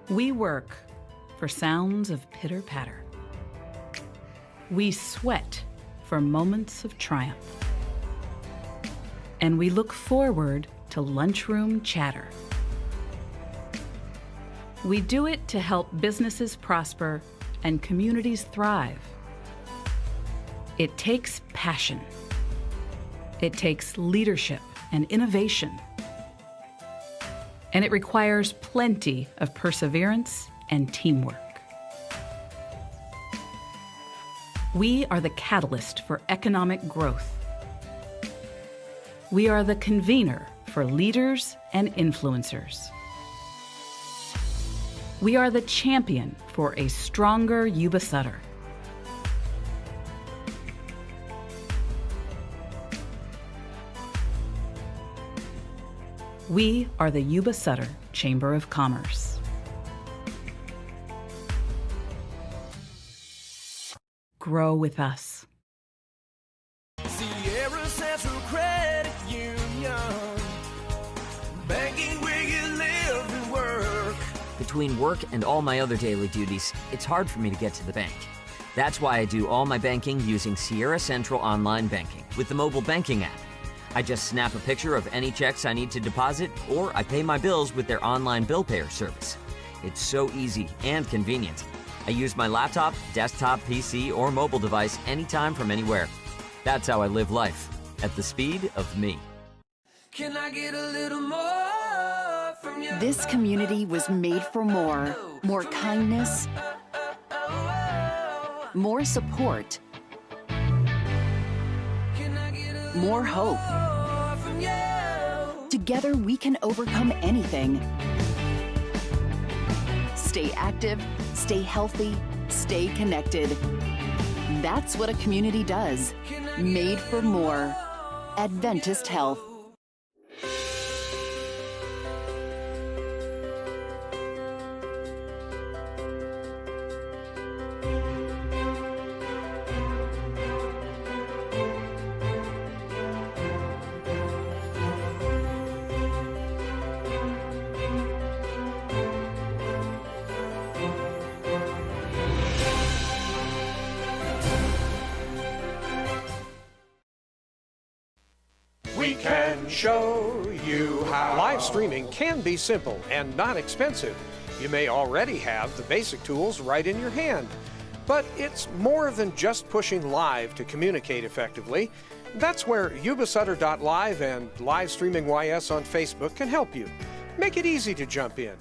We work for sounds of pitter-patter. We sweat for moments of triumph. And we look forward to lunchroom chatter. We do it to help businesses prosper and communities thrive. It takes passion. It takes leadership and innovation. And it requires plenty of perseverance and teamwork. We are the catalyst for economic growth. We are the convener for leaders and influencers. We are the champion for a stronger Yuba-Sutter. We are the Yuba-Sutter Chamber of Commerce. Grow with us. Sierra Central Credit Union, banking where you live and work. Between work and all my other daily duties, it's hard for me to get to the bank. That's why I do all my banking using Sierra Central Online Banking with the mobile banking app. I just snap a picture of any checks I need to deposit, or I pay my bills with their online bill payer service. It's so easy and convenient. I use my laptop, desktop, PC, or mobile device anytime from anywhere. That's how I live life, at the speed of me. Can I get a little more from you? This community was made for more. More kindness, more support, more hope. Together we can overcome anything. Stay active, stay healthy, stay connected. That's what a community does. Made for more. Adventist Health. We can show you how. Live streaming can be simple and not expensive. You may already have the basic tools right in your hand. But it's more than just pushing live to communicate effectively. That's where Yuba-Sutter.LIVE and Live Streaming YS on Facebook can help you. Make it easy to jump in.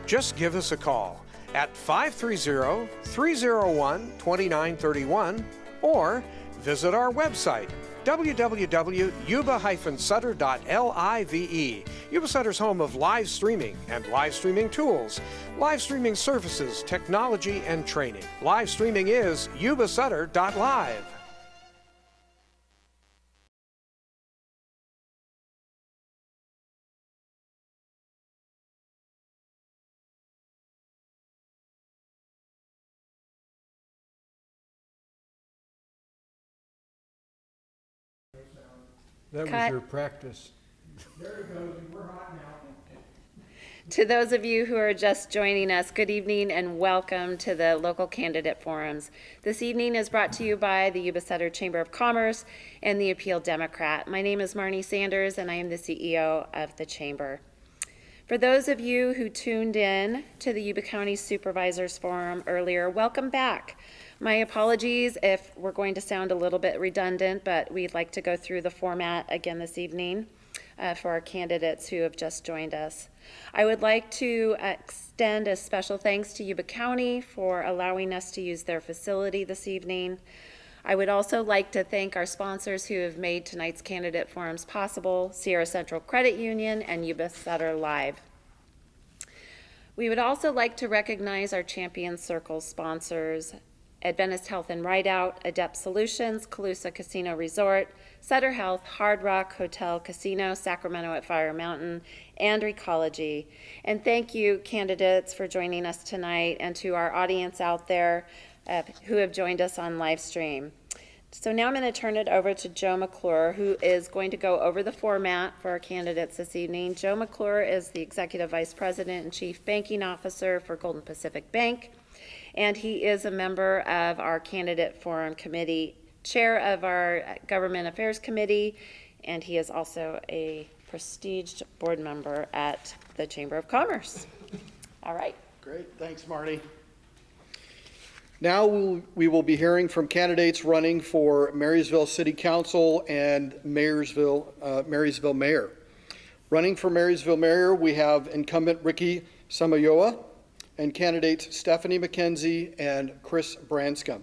Just give us a call at 530-301-2931 or visit our website, www.yuba-sutter.live. Yuba-Sutter's home of live streaming and live streaming tools, live streaming services, technology, and training. Live streaming is Yuba-Sutter.live. That Cut. was your practice. There it goes. We're hot now. To those of you who are just joining us, good evening and welcome to the local candidate forums. This evening is brought to you by the Yuba-Sutter Chamber of Commerce and the Appeal Democrat. My name is Marnie Sanders and I am the CEO of the Chamber. For those of you who tuned in to the Yuba County Supervisors Forum earlier, welcome back. My apologies if we're going to sound a little bit redundant, but we'd like to go through the format again this evening for our candidates who have just joined us. I would like to extend a special thanks to Yuba County for allowing us to use their facility this evening. I would also like to thank our sponsors who have made tonight's candidate forums possible, Sierra Central Credit Union and Yuba-Sutter.LIVE. We would also like to recognize our Champion Circle sponsors, Adventist Health and Rideout, Adept Solutions, Calusa Casino Resort, Sutter Health, Hard Rock Hotel Casino, Sacramento at Fire Mountain, and Recology. And thank you, candidates, for joining us tonight, and to our audience out there who have joined us on live stream. So now I'm going to turn it over to Joe McClure, who is going to go over the format for our candidates this evening. Joe McClure is the Executive Vice President and Chief Banking Officer for Golden Pacific Bank, and he is a member of our Candidate Forum Committee, chair of our Government Affairs Committee, and he is also a prestiged board member at the Chamber of Commerce. All right. Great, thanks, Marty. Now we will be hearing from candidates running for Marysville City Council and Marysville Mayor. Running for Marysville Mayor, we have incumbent Ricky Samayoa and candidates Stephanie McKenzie and Chris Branscum.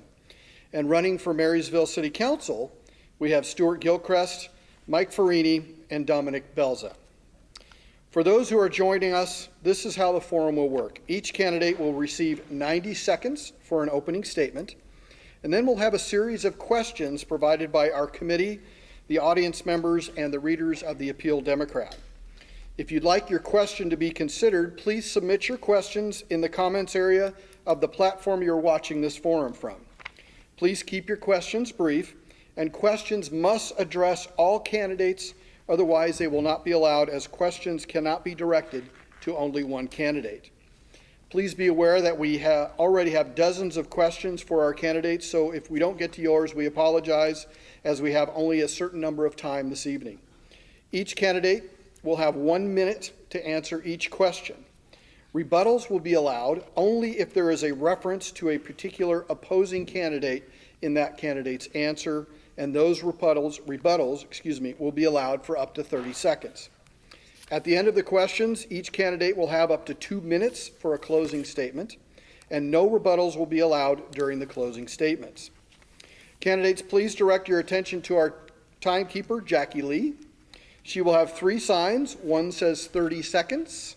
And running for Marysville City Council, we have Stuart Gilchrist, Mike Ferrini, and Dominique Belza. For those who are joining us, this is how the forum will work. Each candidate will receive 90 seconds for an opening statement, and then we'll have a series of questions provided by our committee, the audience members, and the readers of the Appeal Democrat. If you'd like your question to be considered, please submit your questions in the comments area of the platform you're watching this forum from. Please keep your questions brief, and questions must address all candidates. Otherwise, they will not be allowed, as questions cannot be directed to only one candidate. Please be aware that we already have dozens of questions for our candidates, so if we don't get to yours, we apologize, as we have only a certain number of time this evening. Each candidate will have 1 minute to answer each question. Rebuttals will be allowed only if there is a reference to a particular opposing candidate in that candidate's answer, and those rebuttals will be allowed for up to 30 seconds. At the end of the questions, each candidate will have up to 2 minutes for a closing statement, and no rebuttals will be allowed during the closing statements. Candidates, please direct your attention to our timekeeper, Jackie Lee. She will have 3 signs. One says 30 seconds,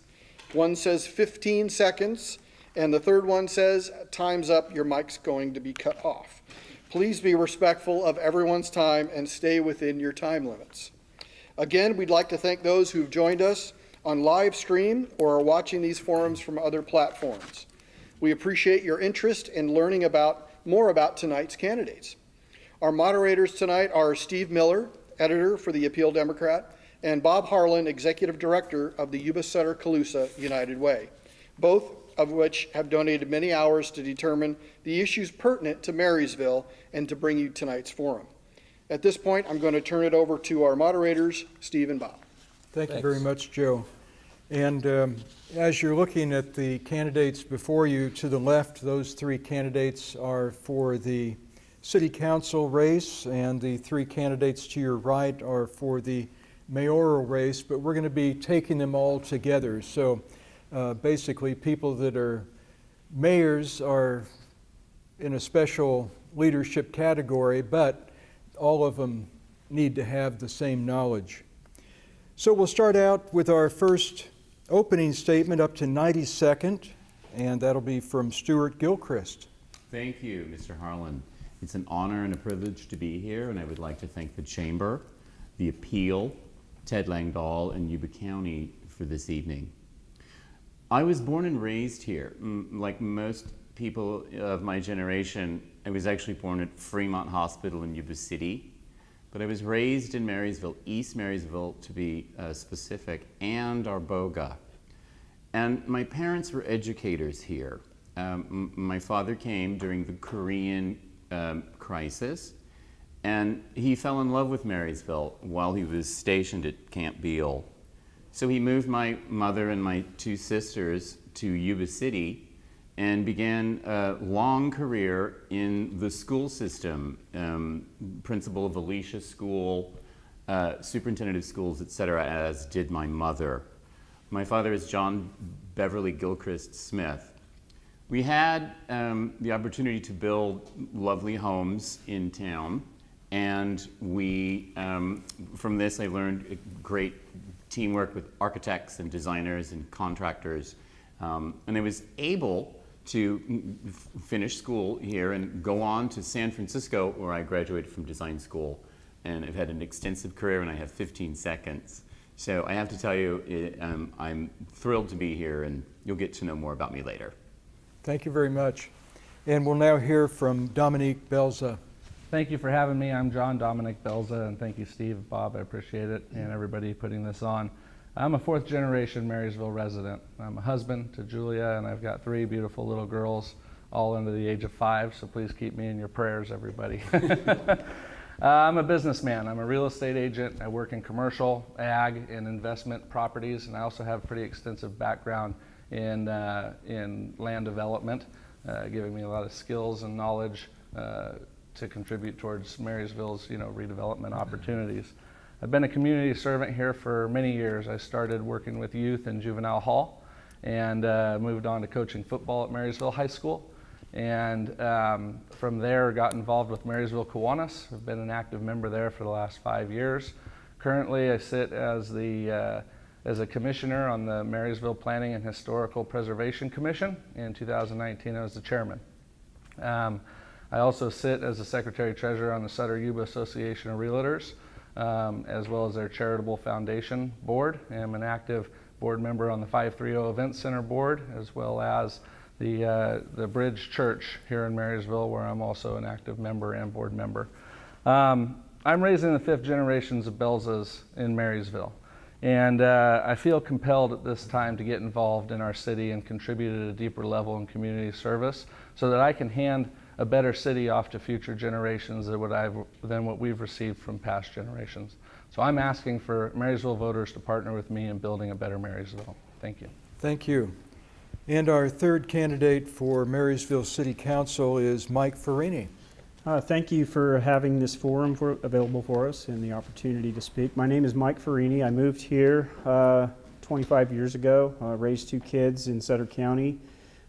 one says 15 seconds, and the third one says, time's up, your mic's going to be cut off. Please be respectful of everyone's time and stay within your time limits. Again, we'd like to thank those who've joined us on live stream or are watching these forums from other platforms. We appreciate your interest in learning more about tonight's candidates. Our moderators tonight are Steve Miller, editor for the Appeal Democrat, and Bob Harlan, executive director of the Yuba-Sutter.LIVE United Way, both of which have donated many hours to determine the issues pertinent to Marysville and to bring you tonight's forum. At this point, I'm going to turn it over to our moderators, Steve and Bob. Thank you very much, Joe. And as you're looking at the candidates before you, to the left, those 3 candidates are for the City Council race, and the 3 candidates to your right are for the mayoral race, but we're going to be taking them all together. So basically, people that are mayors are in a special leadership category, but all of them need to have the same knowledge. So we'll start out with our first opening statement, up to 90 seconds, and that'll be from Stuart Gilchrist. Thank you, Mr. Harlan. It's an honor and a privilege to be here, and I would like to thank the Chamber, the Appeal, Ted Langdell, and Yuba County for this evening. I was born and raised here. Like most people of my generation, I was actually born at Fremont Hospital in Yuba City, but I was raised in Marysville, East Marysville to be specific, and Arboga. And my parents were educators here. My father came during the Korean crisis, and he fell in love with Marysville while he was stationed at Camp Beale. So he moved my mother and my 2 sisters to Yuba City and began a long career in the school system, principal of Alicia School, superintendent of schools, etc., as did my mother. My father is John Beverly Gilchrist Smith. We had the opportunity to build lovely homes in town, and we, from this, I learned great teamwork with architects and designers and contractors, and I was able to finish school here and go on to San Francisco, where I graduated from design school, and I've had an extensive career, and I have 15 seconds. So I have to tell you, I'm thrilled to be here, and you'll get to know more about me later. Thank you very much. And we'll now hear from Dominique Belza. Thank you for having me. I'm John Dominique Belza, and thank you, Steve, Bob. I appreciate it, and everybody putting this on. I'm a fourth generation Marysville resident. I'm a husband to Julia, and I've got 3 beautiful little girls, all under the age of 5, so please keep me in your prayers, everybody. I'm a businessman. I'm a real estate agent. I work in commercial, ag, and investment properties, and I also have a pretty extensive background in land development, giving me a lot of skills and knowledge to contribute towards Marysville's redevelopment opportunities. I've been a community servant here for many years. I started working with youth in juvenile hall and moved on to coaching football at Marysville High School. And from there got involved with Marysville Kiwanis. I've been an active member there for the last 5 years. Currently I sit as a commissioner on the Marysville Planning and Historical Preservation Commission. In 2019 I was the chairman. I also sit as the Secretary-Treasurer on the Sutter Yuba Association of Realtors, as well as their Charitable Foundation Board. I'm an active board member on the 530 Event Center Board, as well as the Bridge Church here in Marysville, where I'm also an active member and board member. I'm raising the 5th generations of Belzas in Marysville. And I feel compelled at this time to get involved in our city and contribute at a deeper level in community service so that I can hand a better city off to future generations than what we've received from past generations. So I'm asking for Marysville voters to partner with me in building a better Marysville. Thank you. Thank you. And our 3rd candidate for Marysville City Council is Mike Ferrini. Thank you for having this forum available for us and the opportunity to speak. My name is Mike Ferrini. I moved here 25 years ago, raised 2 kids in Sutter County.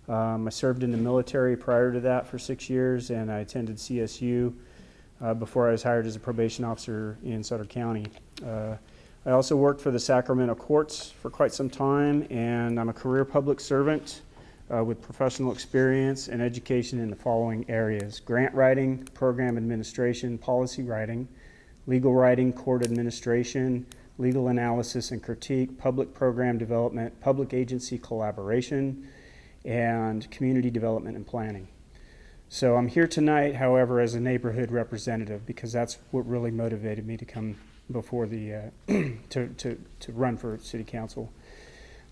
I served in the military prior to that for 6 years, and I attended CSU before I was hired as a probation officer in Sutter County. I also worked for the Sacramento courts for quite some time, and I'm a career public servant with professional experience and education in the following areas: grant writing, program administration, policy writing, legal writing, court administration, legal analysis and critique, public program development, public agency collaboration, and community development and planning. So I'm here tonight, however, as a neighborhood representative, because that's what really motivated me to come before the to run for city council.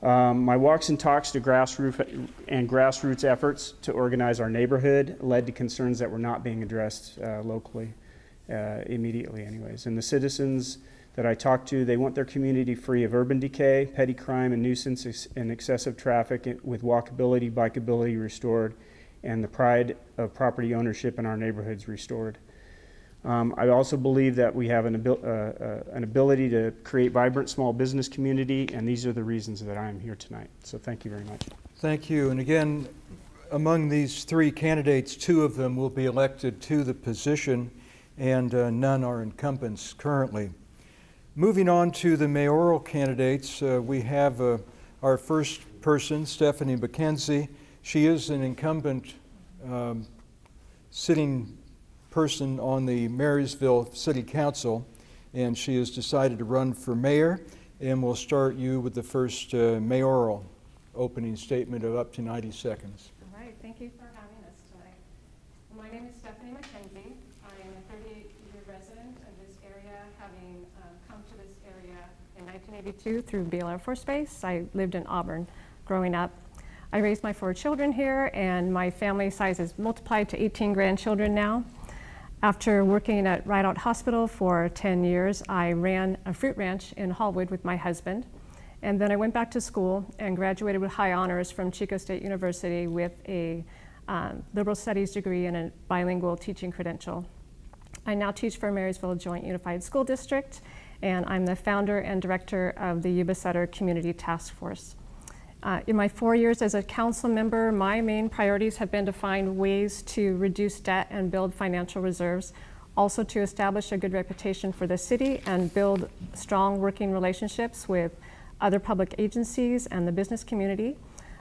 My walks and talks to grassroots efforts to organize our neighborhood led to concerns that were not being addressed locally immediately anyways. And the citizens that I talked to, they want their community free of urban decay, petty crime and nuisance and excessive traffic, with walkability, bikeability restored, and the pride of property ownership in our neighborhoods restored. I also believe that we have an ability to create vibrant small business community, and these are the reasons that I am here tonight. So thank you very much. Thank you. And again, among these 3 candidates, 2 of them will be elected to the position, and none are incumbents currently. Moving on to the mayoral candidates, we have our first person, Stephanie McKenzie. She is an incumbent sitting person on the Marysville City Council, and she has decided to run for mayor. And we'll start you with the first mayoral opening statement of up to 90 seconds. All right, thank you for having us tonight. My name is Stephanie McKenzie. I am a 38-year resident of this area, having come to this area in 1982 through Beale Air Force Base. I lived in Auburn growing up. I raised my 4 children here, and my family size has multiplied to 18 grandchildren now. After working at Rideout Hospital for 10 years, I ran a fruit ranch in Hallwood with my husband. And then I went back to school and graduated with high honors from Chico State University with a liberal studies degree and a bilingual teaching credential. I now teach for Marysville Joint Unified School District, and I'm the founder and director of the Yuba-Sutter Community Task Force. In my 4 years as a council member, my main priorities have been to find ways to reduce debt and build financial reserves, also to establish a good reputation for the city and build strong working relationships with other public agencies and the business community.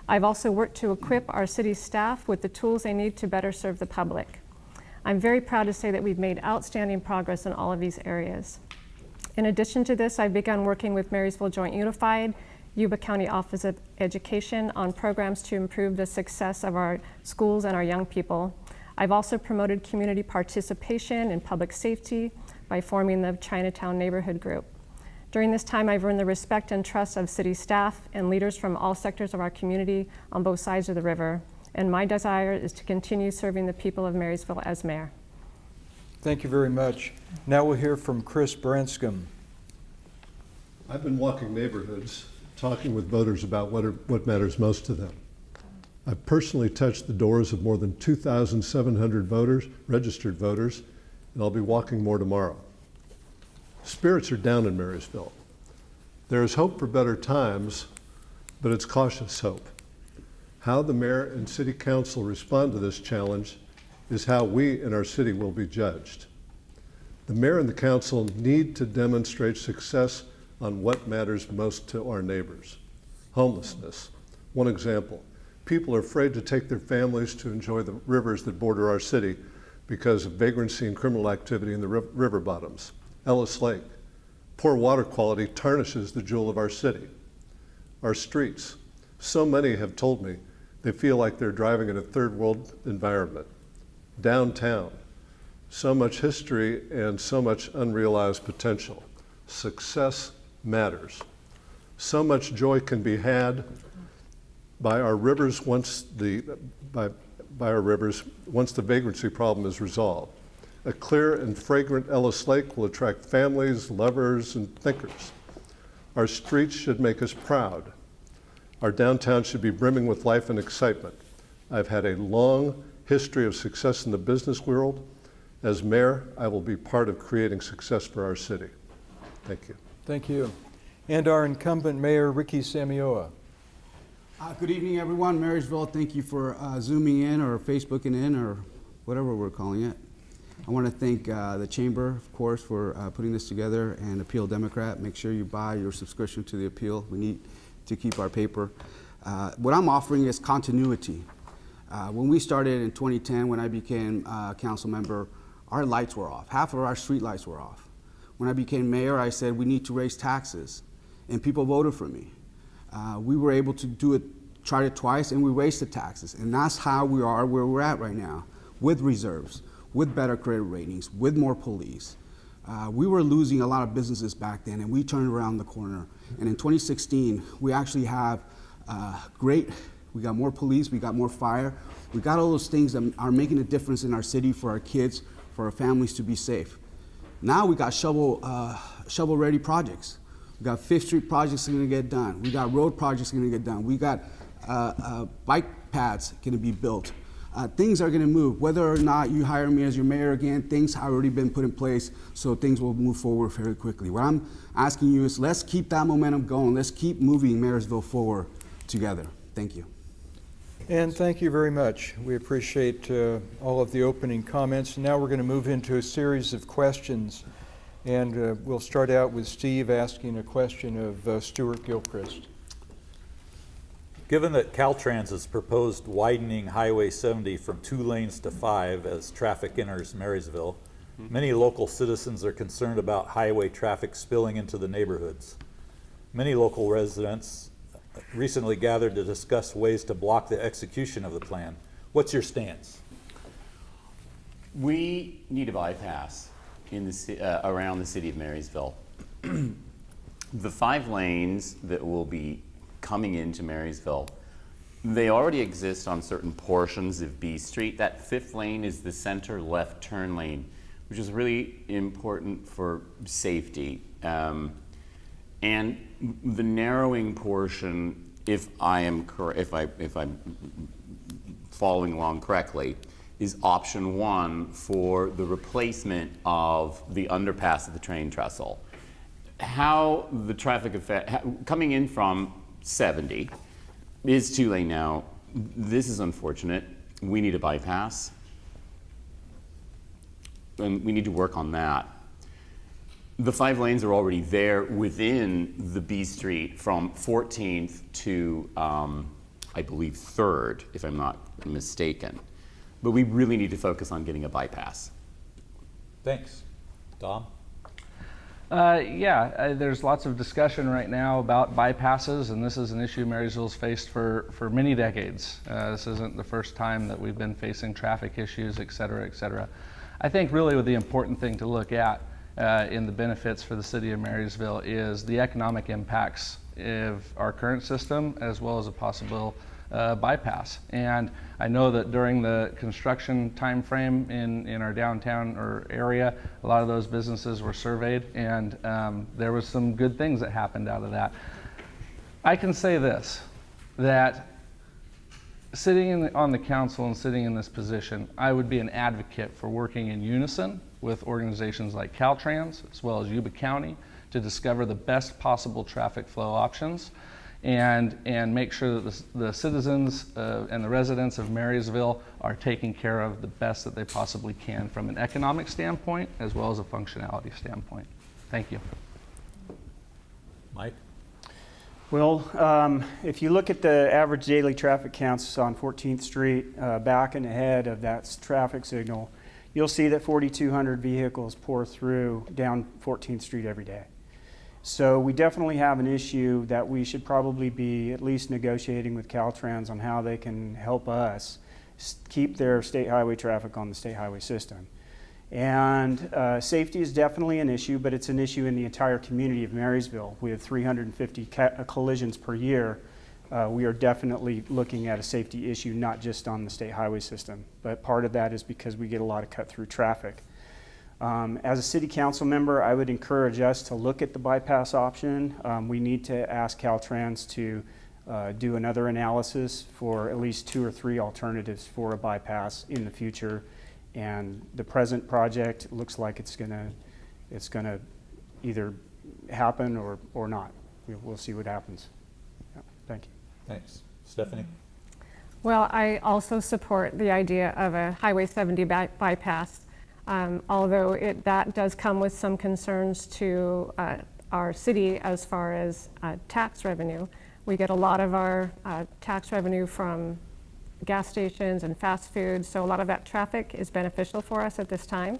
I've also worked to equip our city staff with the tools they need to better serve the public. I'm very proud to say that we've made outstanding progress in all of these areas. In addition to this, I've begun working with Marysville Joint Unified, Yuba County Office of Education on programs to improve the success of our schools and our young people. I've also promoted community participation in public safety by forming the Chinatown Neighborhood Group. During this time, I've earned the respect and trust of city staff and leaders from all sectors of our community on both sides of the river, and my desire is to continue serving the people of Marysville as mayor. Thank you very much. Now we'll hear from Chris Branscum. I've been walking neighborhoods, talking with voters about what matters most to them. I've personally touched the doors of more than 2,700 voters, registered voters, and I'll be walking more tomorrow. Spirits are down in Marysville. There is hope for better times, but it's cautious hope. How the mayor and city council respond to this challenge is how we in our city will be judged. The mayor and the council need to demonstrate success on what matters most to our neighbors. Homelessness, one example. People are afraid to take their families to enjoy the rivers that border our city because of vagrancy and criminal activity in the river bottoms. Ellis Lake, poor water quality tarnishes the jewel of our city. Our streets, so many have told me they feel like they're driving in a third world environment. Downtown, so much history and so much unrealized potential. Success matters. So much joy can be had by our rivers once the vagrancy problem is resolved. A clear and fragrant Ellis Lake will attract families, lovers, and thinkers. Our streets should make us proud. Our downtown should be brimming with life and excitement. I've had a long history of success in the business world. As mayor, I will be part of creating success for our city. Thank you. Thank you. And our incumbent mayor, Ricky Samayoa. Good evening, everyone. Marysville, thank you for Zooming in or Facebooking in or whatever we're calling it. I want to thank the Chamber, of course, for putting this together, and Appeal Democrat. Make sure you buy your subscription to the Appeal. We need to keep our paper. What I'm offering is continuity. When we started in 2010, when I became council member, our lights were off. Half of our street lights were off. When I became mayor, I said we need to raise taxes, and people voted for me. We were able to do it, tried it twice, and we raised the taxes. And that's how we are where we're at right now, with reserves, with better credit ratings, with more police. We were losing a lot of businesses back then, and we turned around the corner. And in 2016, we actually have we got more police, we got more fire. We got all those things that are making a difference in our city for our kids, for our families to be safe. Now we got shovel-ready projects. We got Fifth Street projects that are gonna get done. We got road projects that are gonna get done. We got bike paths gonna be built. Things are gonna move. Whether or not you hire me as your mayor again, things have already been put in place, so things will move forward very quickly. What I'm asking you is let's keep that momentum going. Let's keep moving Marysville forward together. Thank you. And thank you very much. We appreciate all of the opening comments. Now we're going to move into a series of questions. And we'll start out with Steve asking a question of Stuart Gilchrist. Given that Caltrans has proposed widening Highway 70 from 2 lanes to 5 as traffic enters Marysville, many local citizens are concerned about highway traffic spilling into the neighborhoods. Many local residents recently gathered to discuss ways to block the execution of the plan. What's your stance? We need a bypass in the around the city of Marysville. The 5 lanes that will be coming into Marysville, they already exist on certain portions of B Street. That 5th lane is the center left turn lane, which is really important for safety. And the narrowing portion, if I'm following along correctly, is option 1 for the replacement of the underpass of the train trestle. How the traffic effect coming in from 70 is 2 lane now. This is unfortunate. We need a bypass, and we need to work on that. The 5 lanes are already there within the B Street from 14th to, I believe, 3rd, if I'm not mistaken. But we really need to focus on getting a bypass. Thanks. Dom? There's lots of discussion right now about bypasses, and this is an issue Marysville's faced for many decades. This isn't the first time that we've been facing traffic issues, et cetera, et cetera. I think really the important thing to look at in the benefits for the city of Marysville is the economic impacts of our current system as well as a possible bypass. And I know that during the construction time frame in our downtown area, a lot of those businesses were surveyed, and there was some good things that happened out of that. I can say this, that sitting on the council and sitting in this position, I would be an advocate for working in unison with organizations like Caltrans as well as Yuba County to discover the best possible traffic flow options and make sure that the citizens and the residents of Marysville are taken care of the best that they possibly can from an economic standpoint as well as a functionality standpoint. Thank you. Mike? Well, if you look at the average daily traffic counts on 14th Street, back and ahead of that traffic signal, you'll see that 4,200 vehicles pour through down 14th Street every day. So we definitely have an issue that we should probably be at least negotiating with Caltrans on how they can help us keep their state highway traffic on the state highway system. And safety is definitely an issue, but it's an issue in the entire community of Marysville. With 350 collisions per year, we are definitely looking at a safety issue, not just on the state highway system. But part of that is because we get a lot of cut-through traffic. As a city council member, I would encourage us to look at the bypass option. We need to ask Caltrans to do another analysis for at least 2 or 3 alternatives for a bypass in the future. And the present project looks like it's gonna either happen or not. We'll see what happens. Yeah, thank you. Thanks. Stephanie? Well, I also support the idea of a Highway 70 bypass, although that does come with some concerns to our city as far as tax revenue. We get a lot of our tax revenue from gas stations and fast food, so a lot of that traffic is beneficial for us at this time.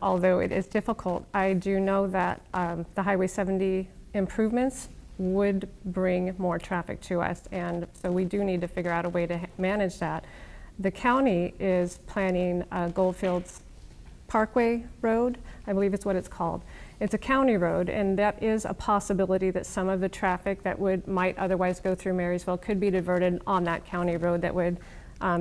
Although it is difficult, I do know that the Highway 70 improvements would bring more traffic to us, and so we do need to figure out a way to manage that. The county is planning Goldfields Parkway Road, I believe it's what it's called. It's a county road, and that is a possibility that some of the traffic that might otherwise go through Marysville could be diverted on that county road that would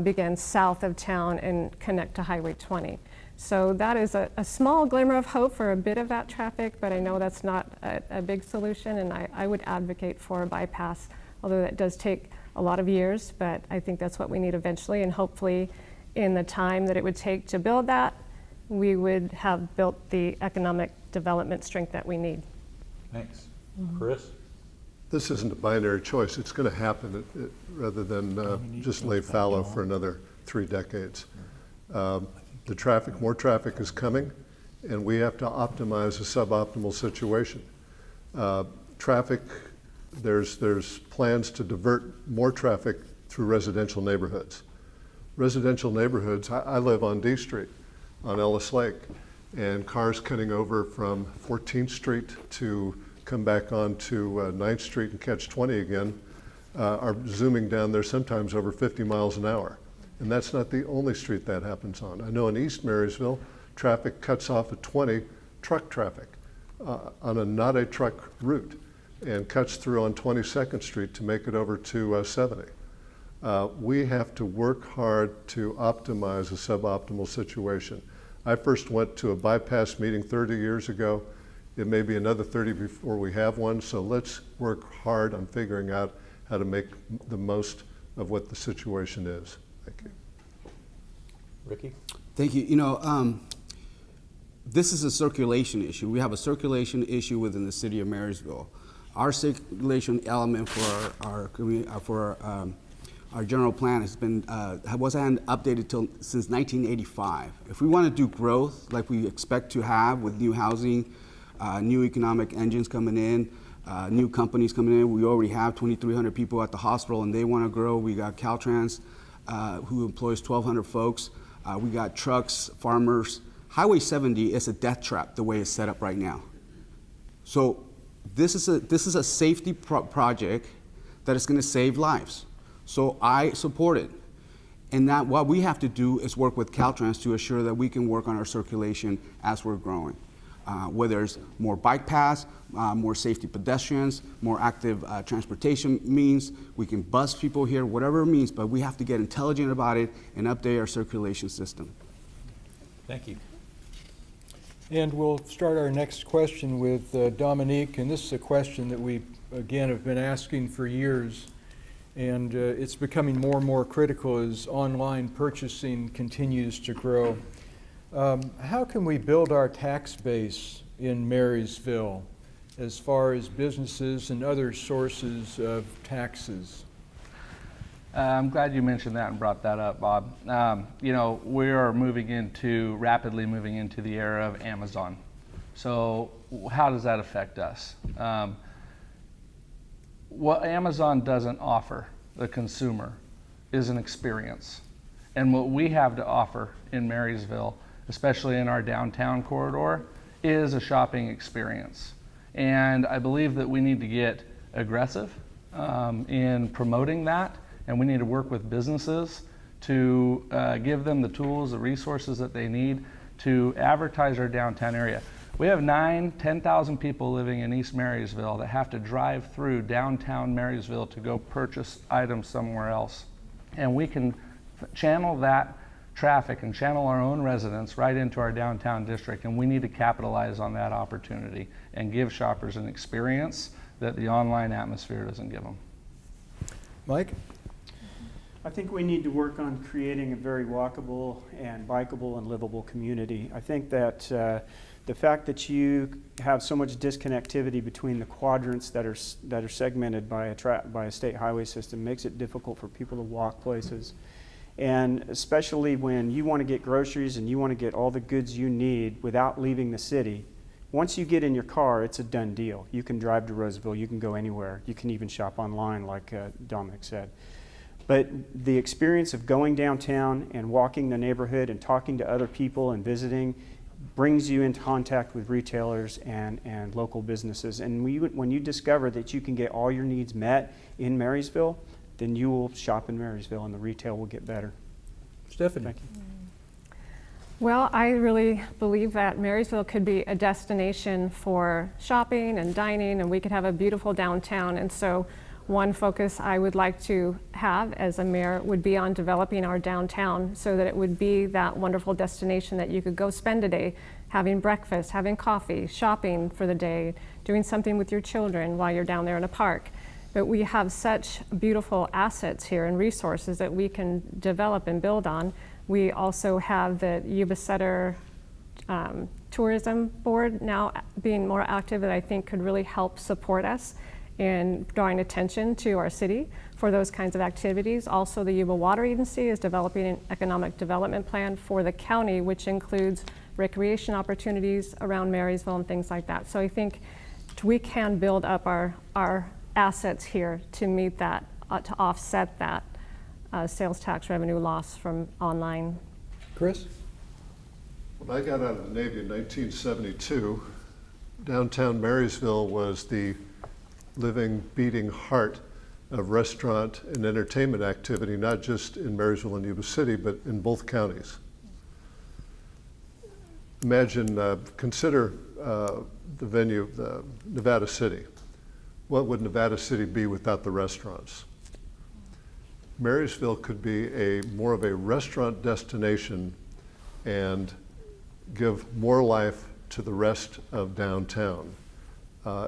begin south of town and connect to Highway 20. So that is a small glimmer of hope for a bit of that traffic, but I know that's not a big solution, and I would advocate for a bypass, although that does take a lot of years, but I think that's what we need eventually, and hopefully in the time that it would take to build that, we would have built the economic development strength that we need. Thanks. Chris? This isn't a binary choice. It's going to happen rather than just lay fallow for another 3 decades. More traffic is coming, and we have to optimize a suboptimal situation. Traffic, there's plans to divert more traffic through residential neighborhoods. Residential neighborhoods, I live on D Street on Ellis Lake, and cars cutting over from 14th Street to come back onto 9th Street and catch 20 again are zooming down there sometimes over 50 miles an hour. And that's not the only street that happens on. I know in East Marysville, traffic cuts off at 20, truck traffic on a not a truck route, and cuts through on 22nd Street to make it over to 70. We have to work hard to optimize a suboptimal situation. I first went to a bypass meeting 30 years ago. It may be another 30 before we have one, so let's work hard on figuring out how to make the most of what the situation is. Thank you. Ricky? Thank you. You know, this is a circulation issue. We have a circulation issue within the city of Marysville. Our circulation element for our general plan has been wasn't updated since 1985. If we want to do growth like we expect to have with new housing, new economic engines coming in, new companies coming in, we already have 2,300 people at the hospital and they want to grow. We got Caltrans who employs 1,200 folks. We got trucks, farmers. Highway 70 is a death trap the way it's set up right now. So this is a safety project that is going to save lives. So I support it. And that what we have to do is work with Caltrans to assure that we can work on our circulation as we're growing. Whether it's more bike paths, more safety pedestrians, more active transportation means, we can bus people here, whatever it means, but we have to get intelligent about it and update our circulation system. Thank you. And we'll start our next question with Dominique, and this is a question that we, again, have been asking for years, and it's becoming more and more critical as online purchasing continues to grow. How can we build our tax base in Marysville as far as businesses and other sources of taxes? I'm glad you mentioned that and brought that up, Bob. You know, we are rapidly moving into the era of Amazon. So how does that affect us? What Amazon doesn't offer the consumer is an experience. And what we have to offer in Marysville, especially in our downtown corridor, is a shopping experience. And I believe that we need to get aggressive in promoting that, and we need to work with businesses to give them the tools, the resources that they need to advertise our downtown area. We have 10,000 people living in East Marysville that have to drive through downtown Marysville to go purchase items somewhere else. And we can channel that traffic and channel our own residents right into our downtown district, and we need to capitalize on that opportunity and give shoppers an experience that the online atmosphere doesn't give them. Mike? I think we need to work on creating a very walkable and bikeable and livable community. I think that the fact that you have so much disconnectivity between the quadrants that are segmented by a state highway system makes it difficult for people to walk places. And especially when you want to get groceries and you want to get all the goods you need without leaving the city, once you get in your car, it's a done deal. You can drive to Roseville, you can go anywhere. You can even shop online, like Dominic said. But the experience of going downtown and walking the neighborhood and talking to other people and visiting brings you into contact with retailers and local businesses. And when you discover that you can get all your needs met in Marysville, then you will shop in Marysville and the retail will get better. Stephanie. Thank you. Well, I really believe that Marysville could be a destination for shopping and dining, and we could have a beautiful downtown. And so one focus I would like to have as a mayor would be on developing our downtown so that it would be that wonderful destination that you could go spend a day having breakfast, having coffee, shopping for the day, doing something with your children while you're down there in a park. But we have such beautiful assets here and resources that we can develop and build on. We also have the Yuba-Sutter Tourism Board now being more active that I think could really help support us in drawing attention to our city for those kinds of activities. Also, the Yuba Water Agency is developing an economic development plan for the county, which includes recreation opportunities around Marysville and things like that. So I think we can build up our assets here to meet that, to offset that sales tax revenue loss from online. Chris? When I got out of the Navy in 1972, downtown Marysville was the living, beating heart of restaurant and entertainment activity, not just in Marysville and Yuba City, but in both counties. Imagine, consider the venue, Nevada City. What would Nevada City be without the restaurants? Marysville could be more of a restaurant destination and give more life to the rest of downtown.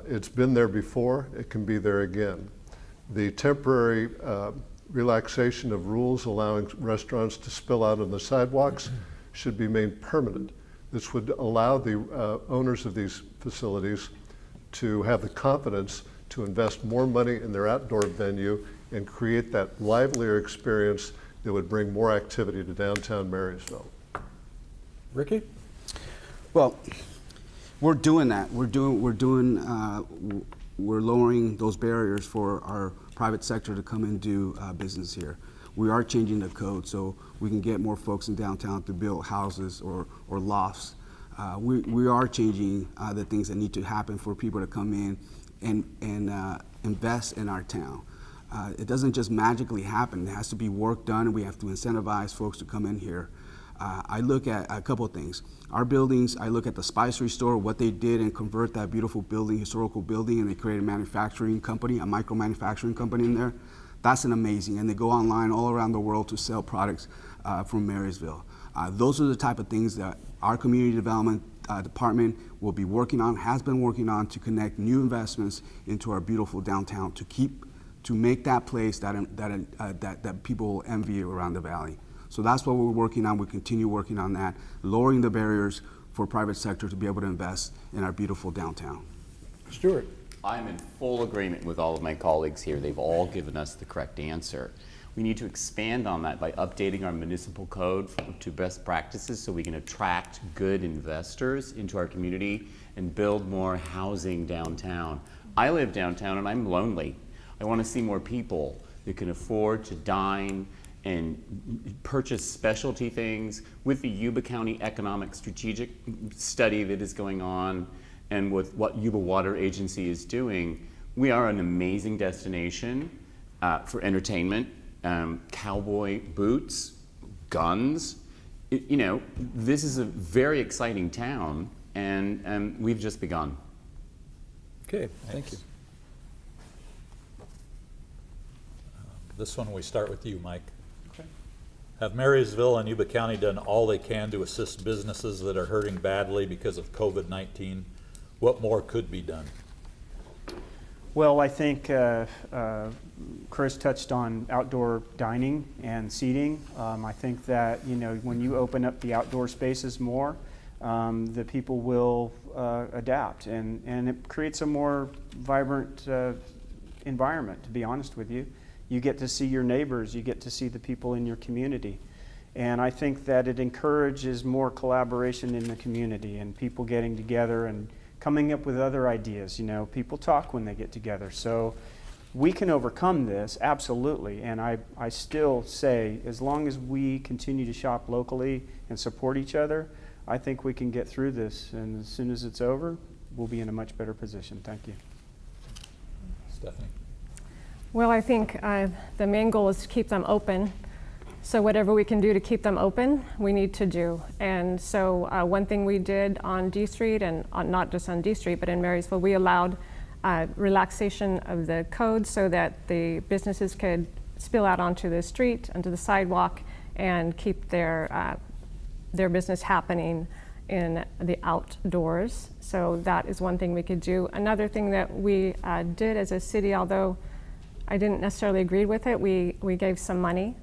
It's been there before, it can be there again. The temporary relaxation of rules allowing restaurants to spill out on the sidewalks should be made permanent. This would allow the owners of these facilities to have the confidence to invest more money in their outdoor venue and create that livelier experience that would bring more activity to downtown Marysville. Ricky? Well, we're doing that. We're lowering those barriers for our private sector to come and do business here. We are changing the code so we can get more folks in downtown to build houses or lofts We are changing the things that need to happen for people to come in and invest in our town. It doesn't just magically happen. There has to be work done, and we have to incentivize folks to come in here. I look at a couple of things. Our buildings, I look at the Spicery store, what they did and convert that beautiful building, historical building, and they created a manufacturing company, a micro manufacturing company in there. That's an amazing, and they go online all around the world to sell products from Marysville. Those are the type of things that our community development department will be working on, has been working on, to connect new investments into our beautiful downtown, to make that place that people will envy around the valley. So that's what we're working on. We continue working on that, lowering the barriers for private sector to be able to invest in our beautiful downtown. Stuart. I'm in full agreement with all of my colleagues here. They've all given us the correct answer. We need to expand on that by updating our municipal code to best practices so we can attract good investors into our community and build more housing downtown. I live downtown and I'm lonely. I want to see more people that can afford to dine and purchase specialty things. With the Yuba County Economic Strategic Study that is going on, and with what Yuba Water Agency is doing, we are an amazing destination for entertainment, cowboy boots, guns. This is a very exciting town, and we've just begun. Okay, thank you. This one we start with you, Mike. Okay. Have Marysville and Yuba County done all they can to assist businesses that are hurting badly because of COVID-19? What more could be done? Well, I think Chris touched on outdoor dining and seating. I think that when you open up the outdoor spaces more, the people will adapt, and it creates a more vibrant environment, to be honest with you. You get to see your neighbors, you get to see the people in your community. And I think that it encourages more collaboration in the community and people getting together and coming up with other ideas. People talk when they get together. So we can overcome this, absolutely. And I still say, as long as we continue to shop locally and support each other, I think we can get through this. And as soon as it's over, we'll be in a much better position. Thank you. Stephanie? Well, I think the main goal is to keep them open. So whatever we can do to keep them open, we need to do. And so one thing we did on D Street, and not just on D Street, but in Marysville, we allowed relaxation of the code so that the businesses could spill out onto the street, onto the sidewalk, and keep their business happening in the outdoors. So that is one thing we could do. Another thing that we did as a city, although I didn't necessarily agree with it, we gave some money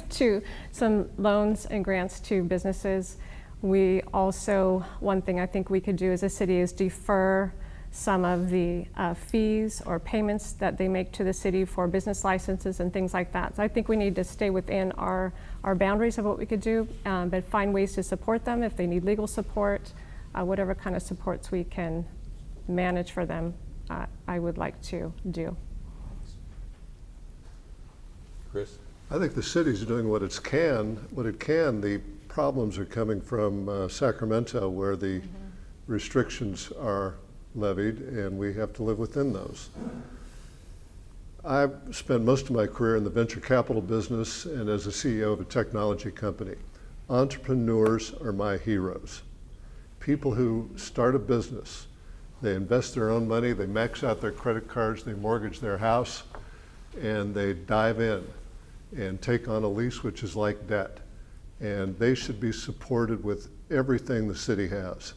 to some loans and grants to businesses. We also, one thing I think we could do as a city is defer some of the fees or payments that they make to the city for business licenses and things like that. So I think we need to stay within our boundaries of what we could do, but find ways to support them if they need legal support, whatever kind of supports we can manage for them, I would like to do. Chris? I think the city's doing what it can. The problems are coming from Sacramento, where the restrictions are levied, and we have to live within those. I've spent most of my career in the venture capital business and as a CEO of a technology company. Entrepreneurs are my heroes. People who start a business, they invest their own money, they max out their credit cards, they mortgage their house, and they dive in and take on a lease, which is like debt. And they should be supported with everything the city has.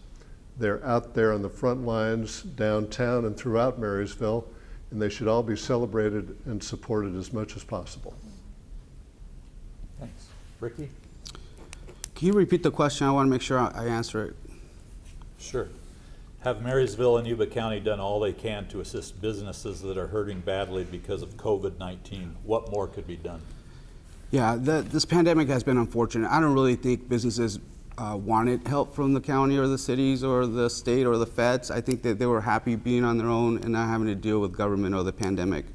They're out there on the front lines, downtown and throughout Marysville, and they should all be celebrated and supported as much as possible. Thanks. Ricky? Can you repeat the question? I want to make sure I answer it. Sure. Have Marysville and Yuba County done all they can to assist businesses that are hurting badly because of COVID-19? What more could be done? Yeah, this pandemic has been unfortunate. I don't really think businesses wanted help from the county or the cities or the state or the feds. I think that they were happy being on their own and not having to deal with government or the pandemic.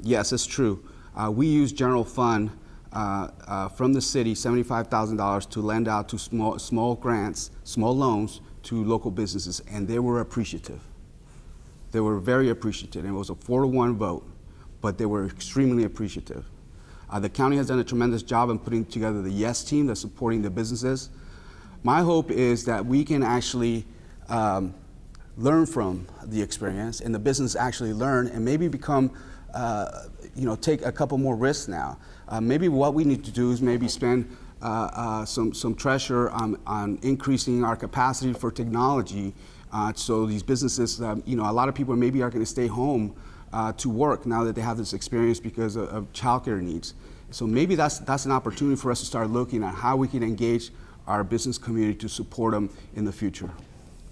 Yes, it's true. We use general fund from the city $75,000 to lend out to small grants, small loans to local businesses, and they were appreciative. They were very appreciative. It was a 4-to-1 vote, but they were extremely appreciative. The county has done a tremendous job in putting together the YES team that's supporting the businesses. My hope is that we can actually learn from the experience, and the business actually learn and maybe become, take a couple more risks now. Maybe what we need to do is maybe spend some treasure on increasing our capacity for technology, so these businesses, a lot of people maybe are going to stay home to work now that they have this experience because of childcare needs. So maybe that's an opportunity for us to start looking at how we can engage our business community to support them in the future.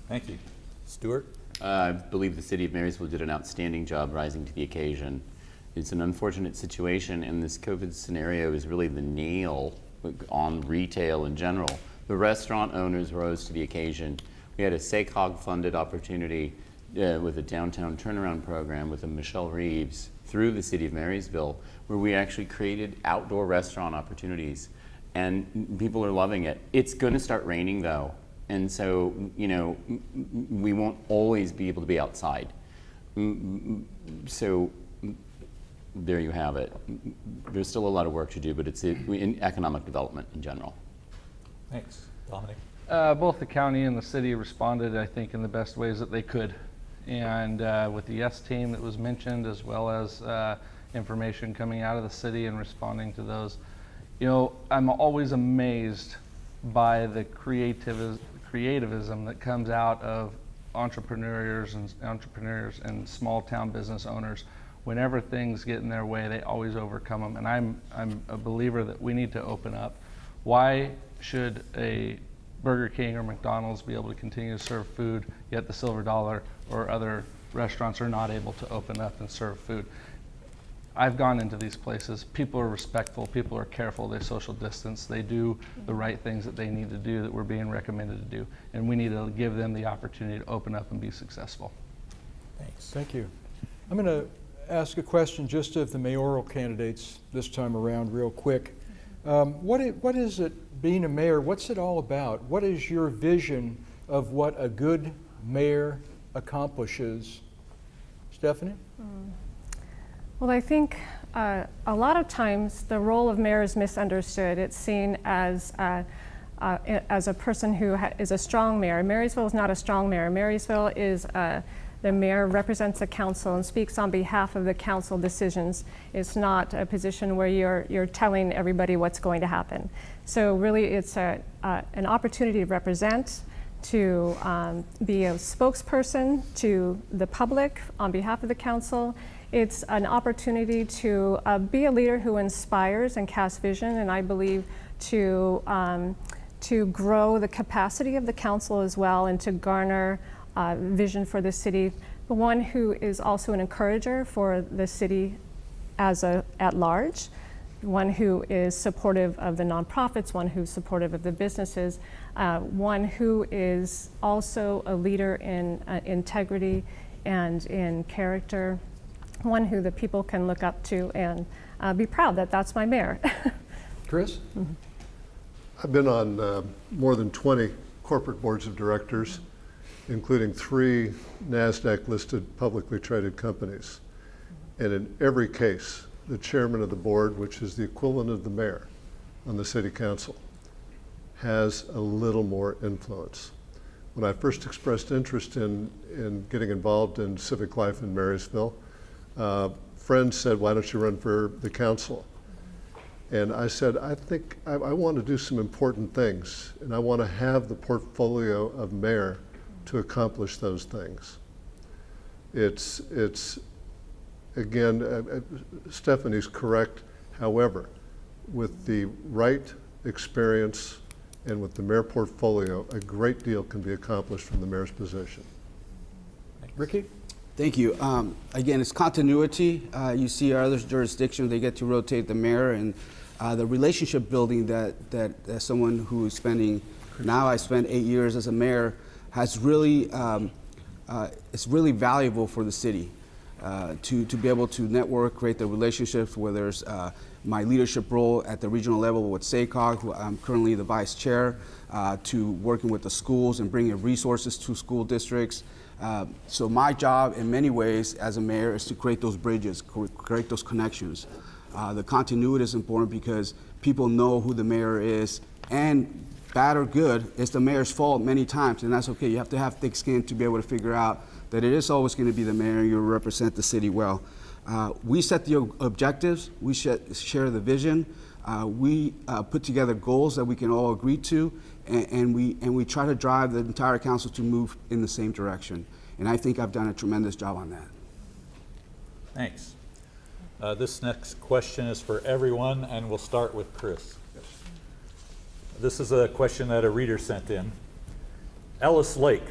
Thank you. Stuart? I believe the city of Marysville did an outstanding job rising to the occasion. It's an unfortunate situation, and this COVID scenario is really the nail on retail in general. The restaurant owners rose to the occasion. We had a SACOG-funded opportunity with a downtown turnaround program with a Michelle Reeves through the city of Marysville, where we actually created outdoor restaurant opportunities, and people are loving it. It's going to start raining though, and so we won't always be able to be outside. So there you have it. There's still a lot of work to do, but it's in economic development in general. Thanks. Dominic? Both the county and the city responded, I think, in the best ways that they could. And with the YES team that was mentioned, as well as information coming out of the city and responding to those, I'm always amazed by the creativism that comes out of entrepreneurs and small town business owners. Whenever things get in their way, they always overcome them. And I'm a believer that we need to open up. Why should a Burger King or McDonald's be able to continue to serve food, yet the Silver Dollar or other restaurants are not able to open up and serve food? I've gone into these places. People are respectful, people are careful, they social distance, they do the right things that they need to do that we're being recommended to do. And we need to give them the opportunity to open up and be successful. Thanks. Thank you. I'm going to ask a question just of the mayoral candidates this time around real quick. What is it being a mayor? What's it all about? What is your vision of what a good mayor accomplishes? Stephanie? Well, I think a lot of times the role of mayor is misunderstood. It's seen as a person who is a strong mayor. Marysville is not a strong mayor. Marysville is the mayor represents the council and speaks on behalf of the council decisions. It's not a position where you're telling everybody what's going to happen. So really it's an opportunity to represent, to be a spokesperson to the public on behalf of the council. It's an opportunity to be a leader who inspires and casts vision, and I believe to grow the capacity of the council as well, and to garner vision for the city. The one who is also an encourager for the city at large, one who is supportive of the nonprofits, one who's supportive of the businesses, one who is also a leader in integrity and in character, one who the people can look up to and be proud that that's my mayor. Chris? Mm-hmm. I've been on more than 20 corporate boards of directors, including 3 NASDAQ-listed publicly traded companies. And in every case, the chairman of the board, which is the equivalent of the mayor on the city council, has a little more influence. When I first expressed interest in getting involved in civic life in Marysville, friends said, why don't you run for the council? And I said, I think I want to do some important things, and I want to have the portfolio of mayor to accomplish those things. It's again, Stephanie's correct. However, with the right experience and with the mayor portfolio, a great deal can be accomplished from the mayor's position. Ricky? Thank you. Again, it's continuity. You see our other jurisdictions, they get to rotate the mayor, and the relationship building that someone who is spending, now I spent 8 years as a mayor, has really, it's really valuable for the city to be able to network, create the relationships where there's my leadership role at the regional level with SACOG, who I'm currently the vice chair, to working with the schools and bringing resources to school districts. So my job in many ways as a mayor is to create those bridges, create those connections. The continuity is important because people know who the mayor is, and bad or good, it's the mayor's fault many times, and that's okay. You have to have thick skin to be able to figure out that it is always going to be the mayor and you represent the city well. We set the objectives, we share the vision, we put together goals that we can all agree to, and we try to drive the entire council to move in the same direction. And I think I've done a tremendous job on that. Thanks. This next question is for everyone, and we'll start with Chris. Yes. This is a question that a reader sent in. Ellis Lake,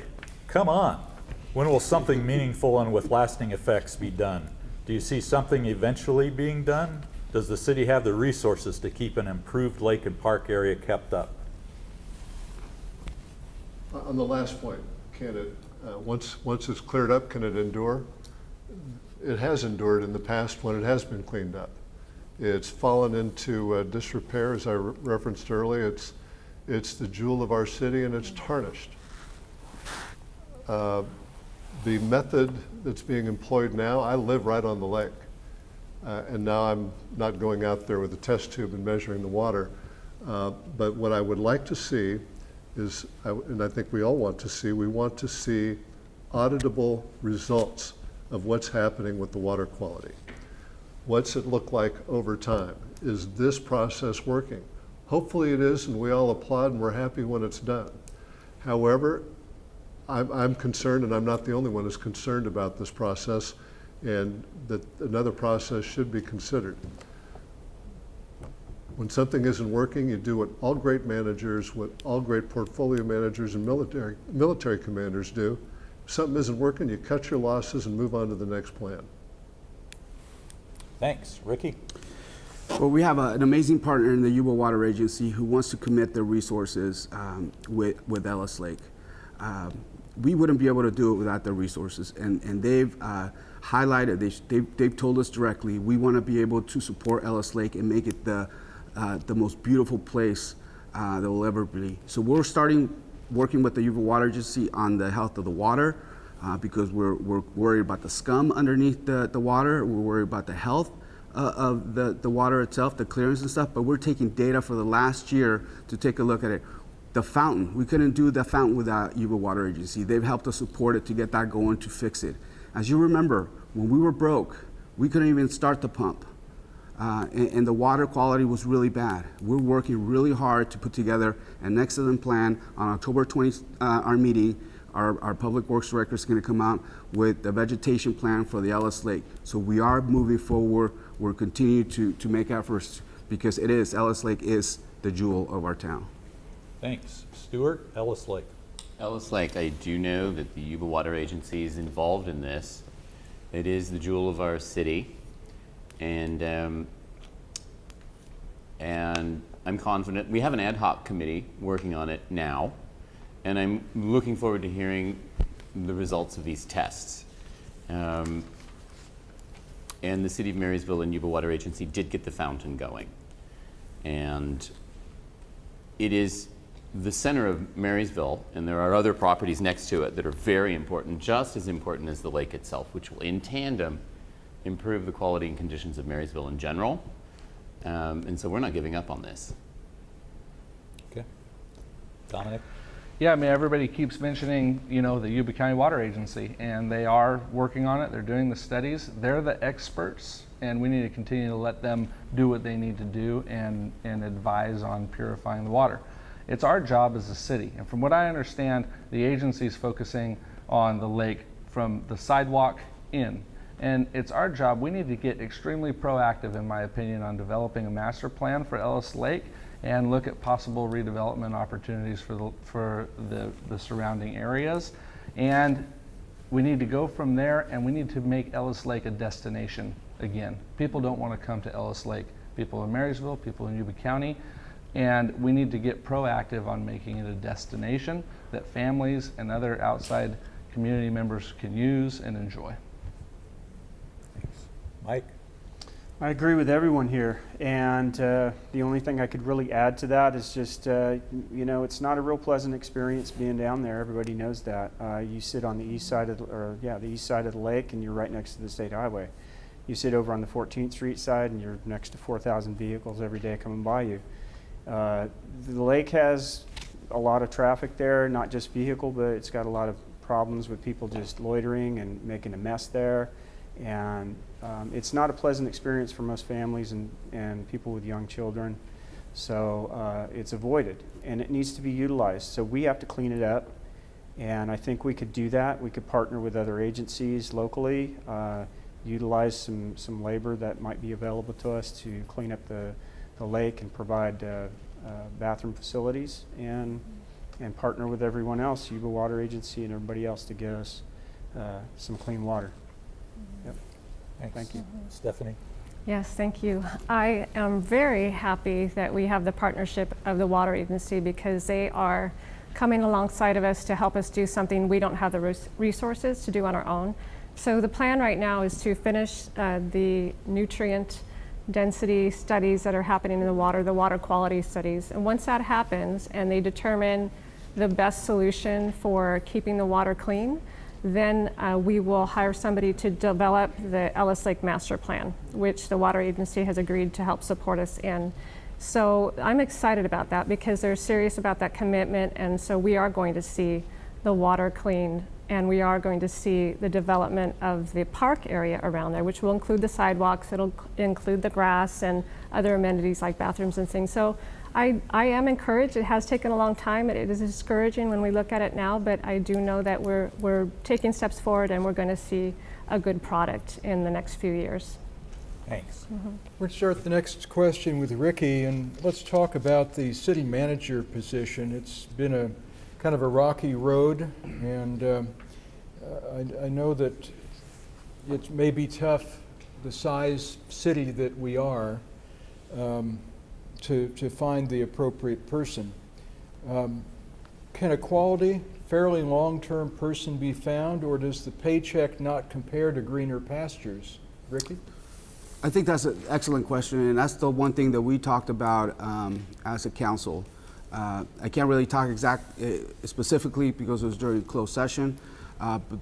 come on. When will something meaningful and with lasting effects be done? Do you see something eventually being done? Does the city have the resources to keep an improved lake and park area kept up? On the last point, can it, once it's cleared up, can it endure? It has endured in the past when it has been cleaned up. It's fallen into disrepair, as I referenced earlier. It's the jewel of our city, and it's tarnished. The method that's being employed now, I live right on the lake. And now I'm not going out there with a test tube and measuring the water. But what I would like to see is, and I think we all want to see, we want to see auditable results of what's happening with the water quality. What's it look like over time? Is this process working? Hopefully it is, and we all applaud and we're happy when it's done. However, I'm concerned, and I'm not the only one who's concerned about this process, and that another process should be considered. When something isn't working, you do what all great managers, what all great portfolio managers and military commanders do. If something isn't working, you cut your losses and move on to the next plan. Thanks. Ricky? Well, we have an amazing partner in the Yuba Water Agency who wants to commit their resources with Ellis Lake. We wouldn't be able to do it without their resources, and they've highlighted, they've told us directly, we want to be able to support Ellis Lake and make it the most beautiful place that will ever be. So we're starting working with the Yuba Water Agency on the health of the water because we're worried about the scum underneath the water. We're worried about the health of the water itself, the clearance and stuff, but we're taking data for the last year to take a look at it. The fountain, we couldn't do the fountain without Yuba Water Agency. They've helped us support it to get that going, to fix it. As you remember, when we were broke, we couldn't even start the pump. And the water quality was really bad. We're working really hard to put together an excellent plan. On October 20th, our meeting, our Public Works Director is going to come out with a vegetation plan for the Ellis Lake. So we are moving forward. We're continuing to make efforts because Ellis Lake is the jewel of our town. Thanks. Stuart, Ellis Lake. Ellis Lake, I do know that the Yuba Water Agency is involved in this. It is the jewel of our city, and I'm confident. We have an ad hoc committee working on it now, and I'm looking forward to hearing the results of these tests. And the City of Marysville and Yuba Water Agency did get the fountain going, and it is the center of Marysville, and there are other properties next to it that are very important, just as important as the lake itself, which will in tandem improve the quality and conditions of Marysville in general. And so we're not giving up on this. Okay. Dominic? Yeah, I mean, everybody keeps mentioning, the Yuba County Water Agency, and they are working on it. They're doing the studies. They're the experts, and we need to continue to let them do what they need to do and advise on purifying the water. It's our job as a city, and from what I understand, the agency is focusing on the lake from the sidewalk in. And it's our job. We need to get extremely proactive, in my opinion, on developing a master plan for Ellis Lake and look at possible redevelopment opportunities for the surrounding areas. And we need to go from there, and we need to make Ellis Lake a destination again. People don't want to come to Ellis Lake. People in Marysville, people in Yuba County, and we need to get proactive on making it a destination that families and other outside community members can use and enjoy. Thanks. Mike? I agree with everyone here, and the only thing I could really add to that is just, it's not a real pleasant experience being down there. Everybody knows that. You sit on the east side of the east side of the lake, and you're right next to the state highway. You sit over on the 14th Street side, and you're next to 4,000 vehicles every day coming by you. The lake has a lot of traffic there, not just vehicle, but it's got a lot of problems with people just loitering and making a mess there. And it's not a pleasant experience for most families and people with young children. So it's avoided, and it needs to be utilized. So we have to clean it up, and I think we could do that. We could partner with other agencies locally, utilize some labor that might be available to us to clean up the lake and provide bathroom facilities, and partner with everyone else, Yuba Water Agency and everybody else, to get us some clean water. Yep. Thanks. Thank you. Stephanie? Yes, thank you. I am very happy that we have the partnership of the Water Agency, because they are coming alongside of us to help us do something we don't have the resources to do on our own. So the plan right now is to finish the nutrient density studies that are happening in the water quality studies. And once that happens and they determine the best solution for keeping the water clean, then we will hire somebody to develop the Ellis Lake Master Plan, which the Water Agency has agreed to help support us in. So I'm excited about that, because they're serious about that commitment, and so we are going to see the water cleaned, and we are going to see the development of the park area around there, which will include the sidewalks, it'll include the grass and other amenities like bathrooms and things. So I am encouraged. It has taken a long time. It is discouraging when we look at it now, but I do know that we're taking steps forward, and we're going to see a good product in the next few years. Thanks. Mm-hmm. We're going to start the next question with Ricky, and let's talk about the city manager position. It's been a kind of a rocky road, and I know that it may be tough, the size city that we are, to find the appropriate person. Can a quality, fairly long-term person be found, or does the paycheck not compare to greener pastures? Ricky? I think that's an excellent question, and that's the one thing that we talked about as a council. I can't really talk specifically because it was during closed session,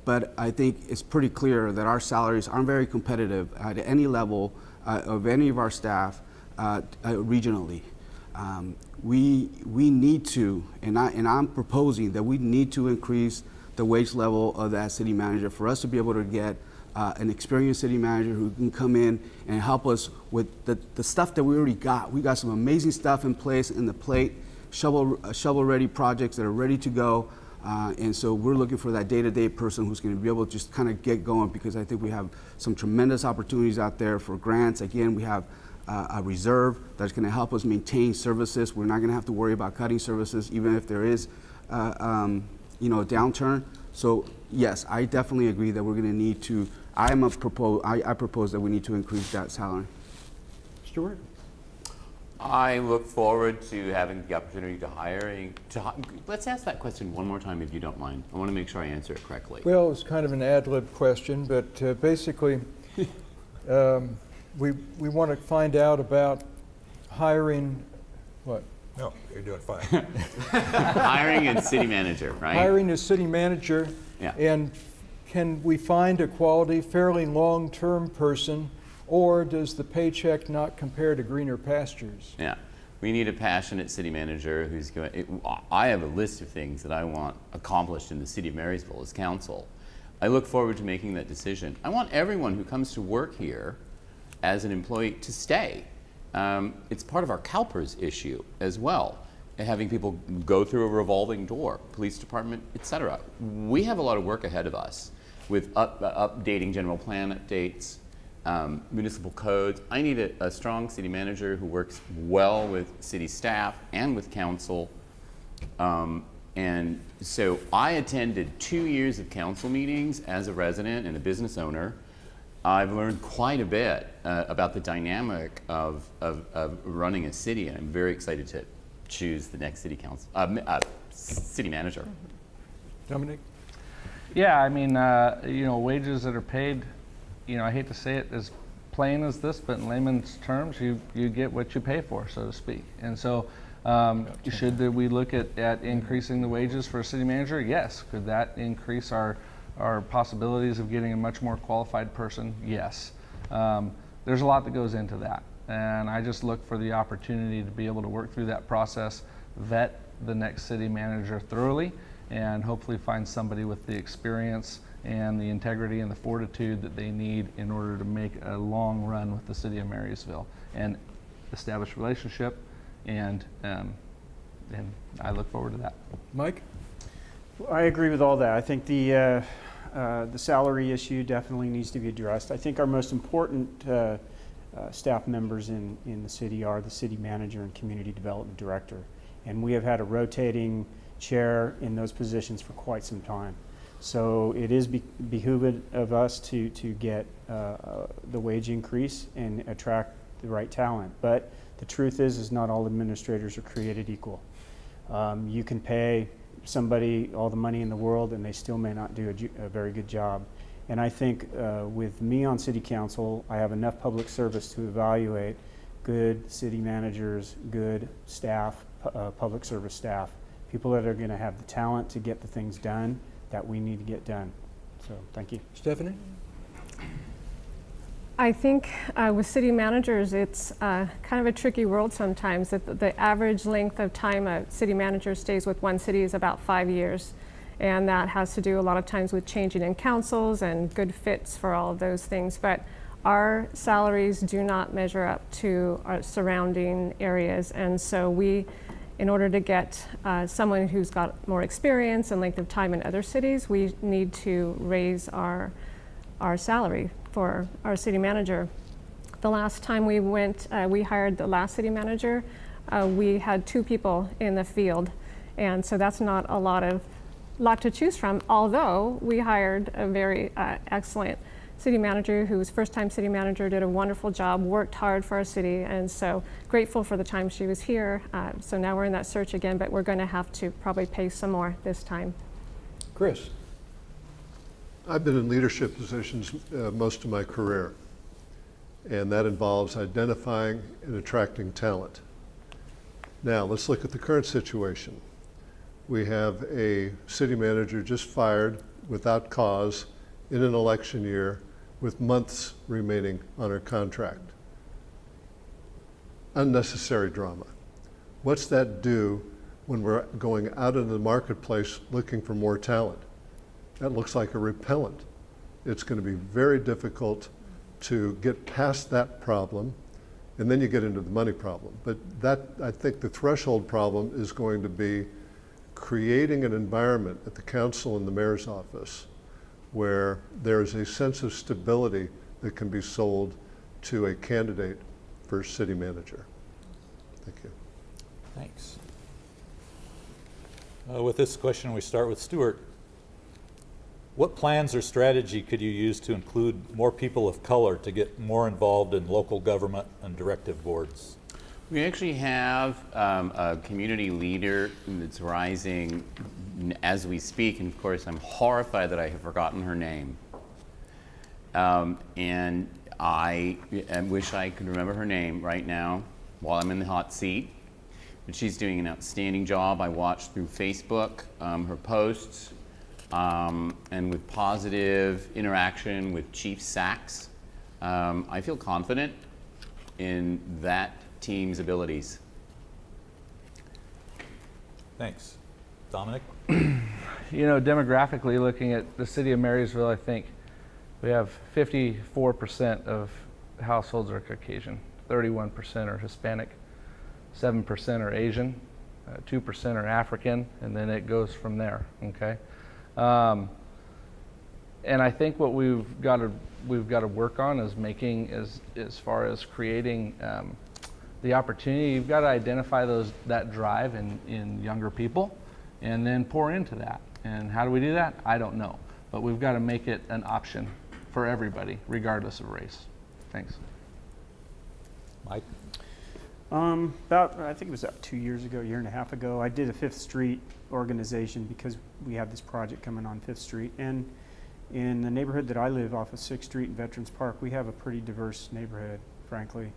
but I think it's pretty clear that our salaries aren't very competitive at any level of any of our staff regionally. We need to, and I'm proposing that we need to increase the wage level of that city manager for us to be able to get an experienced city manager who can come in and help us with the stuff that we already got. We got some amazing stuff in place in the plate, shovel-ready projects that are ready to go. And so we're looking for that day-to-day person who's going to be able to just kind of get going, because I think we have some tremendous opportunities out there for grants. Again, we have a reserve that's going to help us maintain services. We're not going to have to worry about cutting services, even if there is a downturn. So yes, I definitely agree that we're going to need to. I propose that we need to increase that salary. Stuart? I look forward to having the opportunity to let's ask that question one more time, if you don't mind. I want to make sure I answer it correctly. Well, it's kind of an ad lib question, but basically, we want to find out about hiring. What? No, you're doing fine. Hiring a city manager, right? Hiring a city manager, yeah. And can we find a quality, fairly long-term person, or does the paycheck not compare to greener pastures? Yeah, we need a passionate city manager who's going. I have a list of things that I want accomplished in the city of Marysville as council. I look forward to making that decision. I want everyone who comes to work here as an employee to stay. It's part of our CalPERS issue as well, having people go through a revolving door, police department, etc. We have a lot of work ahead of us with updating general plan updates, municipal codes. I need a strong city manager who works well with city staff and with council. And so I attended 2 years of council meetings as a resident and a business owner. I've learned quite a bit about the dynamic of running a city, and I'm very excited to choose the next city manager. Dominique? Yeah, I mean, wages that are paid, I hate to say it, there's plain as this, but in layman's terms, you get what you pay for, so to speak. And so should we look at increasing the wages for a city manager? Yes. Could that increase our possibilities of getting a much more qualified person? Yes. There's a lot that goes into that. And I just look for the opportunity to be able to work through that process, vet the next city manager thoroughly, and hopefully find somebody with the experience and the integrity and the fortitude that they need in order to make a long run with the city of Marysville and establish a relationship. And I look forward to that. Mike? I agree with all that. I think the salary issue definitely needs to be addressed. I think our most important staff members in the city are the city manager and community development director. And we have had a rotating chair in those positions for quite some time. So it is behooved of us to get the wage increase and attract the right talent. But the truth is not all administrators are created equal. You can pay somebody all the money in the world and they still may not do a very good job. And I think with me on city council, I have enough public service to evaluate good city managers, good staff, public service staff, people that are going to have the talent to get the things done that we need to get done. So thank you. Stephanie? I think with city managers, it's kind of a tricky world sometimes. The average length of time a city manager stays with one city is about 5 years. And that has to do a lot of times with changing in councils and good fits for all of those things. But our salaries do not measure up to our surrounding areas. And so we, in order to get someone who's got more experience and length of time in other cities, we need to raise our salary for our city manager. The last time we went, we hired the last city manager, we had 2 people in the field. And so that's not a lot to choose from, although we hired a very excellent city manager who was first-time city manager, did a wonderful job, worked hard for our city, and so grateful for the time she was here. So now we're in that search again, but we're going to have to probably pay some more this time. Chris? I've been in leadership positions most of my career, and that involves identifying and attracting talent. Now, let's look at the current situation. We have a city manager just fired without cause in an election year with months remaining on her contract. Unnecessary drama. What's that do when we're going out into the marketplace looking for more talent? That looks like a repellent. It's going to be very difficult to get past that problem, and then you get into the money problem. But that, I think the threshold problem is going to be creating an environment at the council and the mayor's office where there's a sense of stability that can be sold to a candidate for city manager. Thank you. Thanks. With this question, we start with Stuart. What plans or strategy could you use to include more people of color to get more involved in local government and directive boards? We actually have a community leader that's rising as we speak, and of course I'm horrified that I have forgotten her name. And I wish I could remember her name right now while I'm in the hot seat. But she's doing an outstanding job. I watched through Facebook her posts, and with positive interaction with Chief Sachs, I feel confident in that team's abilities. Thanks. Dominic? You know, demographically, looking at the city of Marysville, I think we have 54% of households are Caucasian, 31% are Hispanic, 7% are Asian, 2% are African, and then it goes from there, okay? And I think what we've got to work on is making, as far as creating the opportunity, you've got to identify that drive in younger people and then pour into that. And how do we do that? I don't know. But we've got to make it an option for everybody, regardless of race. Thanks. Mike? I think it was about 2 years ago, a year and a half ago, I did a 5th Street organization because we had this project coming on 5th Street. And In the neighborhood that I live off of 6th Street and Veterans Park, we have a pretty diverse neighborhood, frankly.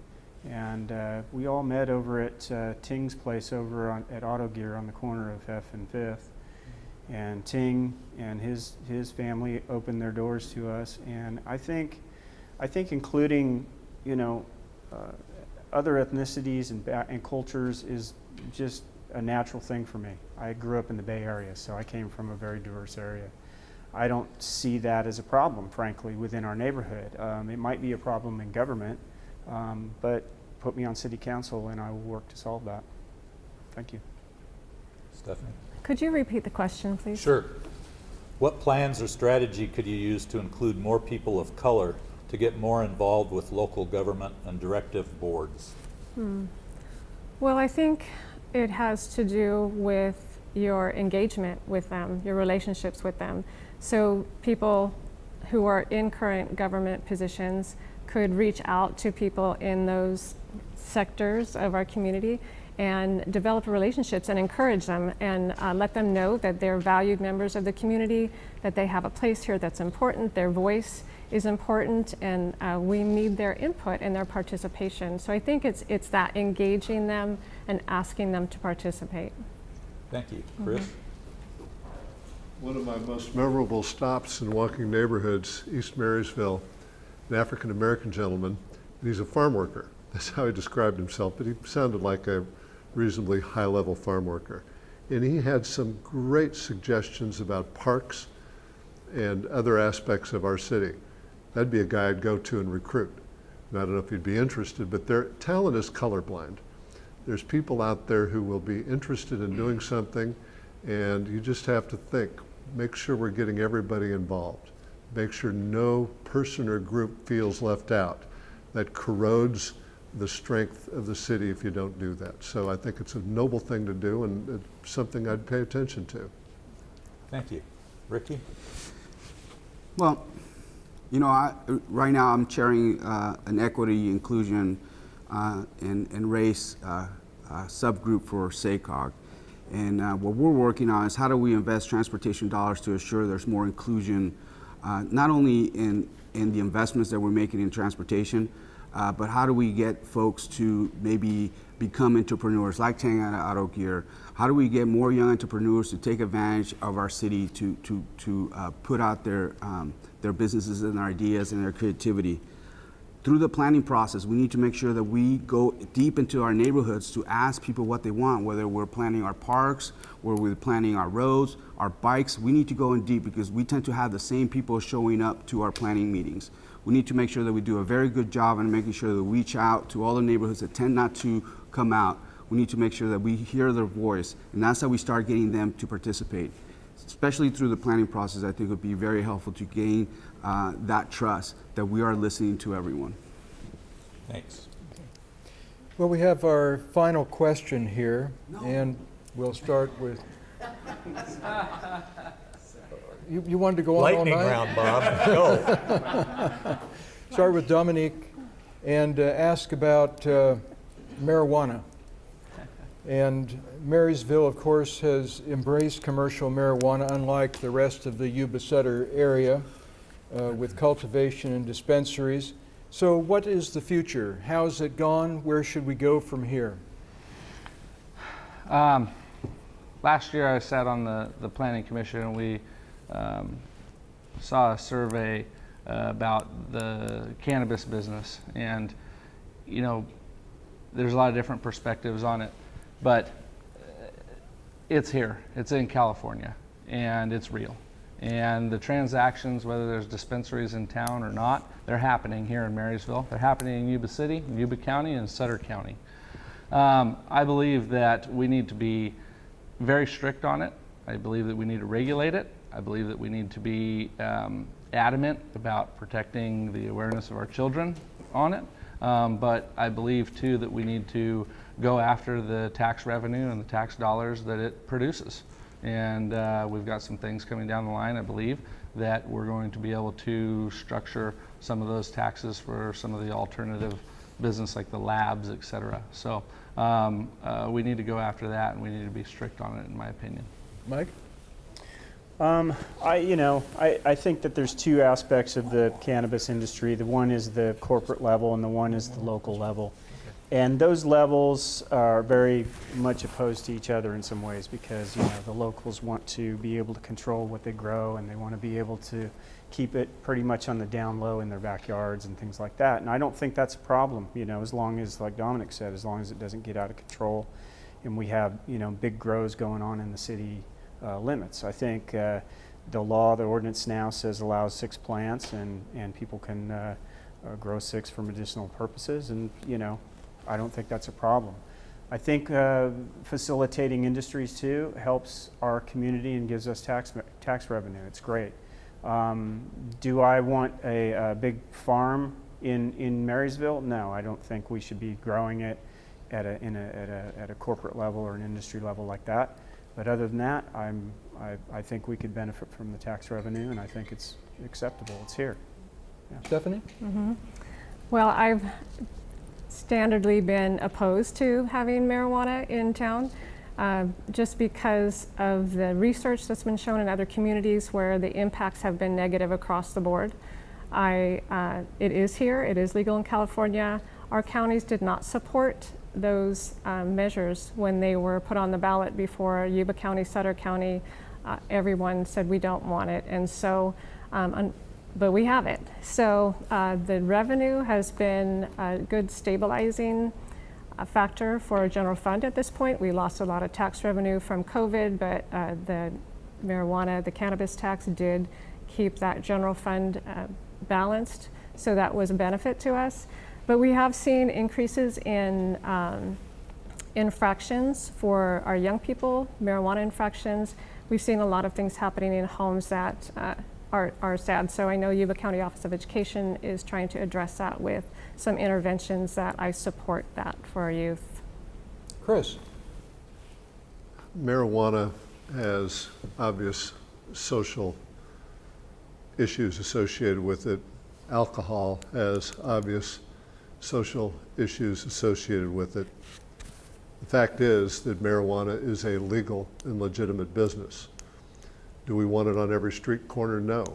And we all met over at Ting's place over at Auto Gear on the corner of F and 5th. And Ting and his family opened their doors to us. And I think including, you know, other ethnicities and cultures is just a natural thing for me. I grew up in the Bay Area, so I came from a very diverse area. I don't see that as a problem, frankly, within our neighborhood. It might be a problem in government, but put me on city council and I will work to solve that. Thank you. Stephanie? Could you repeat the question, please? Sure. What plans or strategy could you use to include more people of color to get more involved with local government and directive boards? Well, I think it has to do with your engagement with them, your relationships with them. So people who are in current government positions could reach out to people in those sectors of our community and develop relationships and encourage them and let them know that they're valued members of the community, that they have a place here that's important, their voice is important, and we need their input and their participation. So I think it's that engaging them and asking them to participate. Thank you. Chris? One of my most memorable stops in walking neighborhoods, East Marysville, an African-American gentleman, and he's a farm worker. That's how he described himself, but he sounded like a reasonably high-level farm worker. And he had some great suggestions about parks and other aspects of our city. That'd be a guy I'd go to and recruit. And I don't know if you'd be interested, but their talent is colorblind. There's people out there who will be interested in doing something, and you just have to think, make sure we're getting everybody involved. Make sure no person or group feels left out. That corrodes the strength of the city if you don't do that. So I think it's a noble thing to do, and it's something I'd pay attention to. Thank you. Ricky? Well, you know, right now I'm chairing an equity, inclusion, and race subgroup for SACOG. And what we're working on is how do we invest transportation dollars to assure there's more inclusion, not only in the investments that we're making in transportation, but how do we get folks to maybe become entrepreneurs like Tang Auto Gear? How do we get more young entrepreneurs to take advantage of our city to put out their businesses and their ideas and their creativity? Through the planning process, we need to make sure that we go deep into our neighborhoods to ask people what they want, whether we're planning our parks, or we're planning our roads, our bikes. We need to go in deep because we tend to have the same people showing up to our planning meetings. We need to make sure that we do a very good job in making sure that we reach out to all the neighborhoods that tend not to come out. We need to make sure that we hear their voice, and that's how we start getting them to participate. Especially through the planning process, I think it would be very helpful to gain that trust that we are listening to everyone. Thanks. Well, we have our final question here, and we'll start with... You wanted to go on all night? Lightning round, Bob. Go. Start with Dominique and ask about marijuana. And Marysville, of course, has embraced commercial marijuana, unlike the rest of the Yuba-Sutter area, with cultivation and dispensaries. So what is the future? How's it gone? Where should we go from here? Last year I sat on the Planning Commission, and we saw a survey about the cannabis business. And, you know, there's a lot of different perspectives on it. But it's here, it's in California, and it's real. And the transactions, whether there's dispensaries in town or not, they're happening here in Marysville. They're happening in Yuba City, Yuba County, and Sutter County. I believe that we need to be very strict on it. I believe that we need to regulate it. I believe that we need to be adamant about protecting the awareness of our children on it. But I believe too that we need to go after the tax revenue and the tax dollars that it produces. And we've got some things coming down the line, I believe, that we're going to be able to structure some of those taxes for some of the alternative business like the labs, et cetera. So we need to go after that, and we need to be strict on it, in my opinion. Mike? I think that there's two aspects of the cannabis industry. The one is the corporate level and the one is the local level. And those levels are very much opposed to each other in some ways because, the locals want to be able to control what they grow and they want to be able to keep it pretty much on the down low in their backyards and things like that. And I don't think that's a problem, as long as, like Dominic said, as long as it doesn't get out of control and we have, big grows going on in the city limits. I think the ordinance now says allows 6 plants and people can grow 6 for medicinal purposes, and I don't think that's a problem. I think facilitating industries too helps our community and gives us tax revenue. It's great. Do I want a big farm in Marysville? No, I don't think we should be growing it at a corporate level or an industry level like that. But other than that, I think we could benefit from the tax revenue, and I think it's acceptable. It's here. Yeah. Stephanie? Mm-hmm. Well, I've standardly been opposed to having marijuana in town, just because of the research that's been shown in other communities where the impacts have been negative across the board. It is here. It is legal in California. Our counties did not support those measures when they were put on the ballot before Yuba County, Sutter County. Everyone said we don't want it, and so, but we have it. So the revenue has been a good stabilizing factor for our general fund at this point. We lost a lot of tax revenue from COVID, but the marijuana, the cannabis tax did keep that general fund balanced, so that was a benefit to us. But we have seen increases in infractions for our young people, marijuana infractions. We've seen a lot of things happening in homes that are sad. So I know Yuba County Office of Education is trying to address that with some interventions that I support that for our youth. Chris? Marijuana has obvious social issues associated with it. Alcohol has obvious social issues associated with it. The fact is that marijuana is a legal and legitimate business. Do we want it on every street corner? No.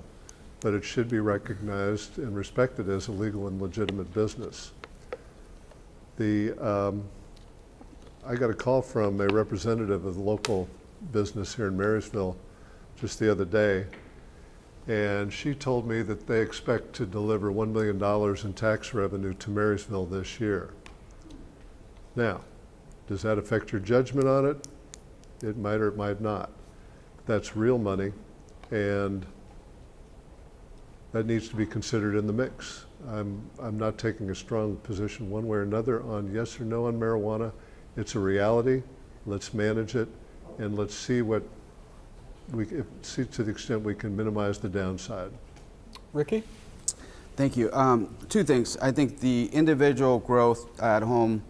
But it should be recognized and respected as a legal and legitimate business. I got a call from a representative of the local business here in Marysville just the other day, and she told me that they expect to deliver $1 million in tax revenue to Marysville this year. Now, does that affect your judgment on it? It might or it might not. That's real money, and that needs to be considered in the mix. I'm not taking a strong position one way or another on yes or no on marijuana. It's a reality. Let's manage it, and let's see see to the extent we can minimize the downside. Ricky? Thank you. 2 things. I think the individual growth at home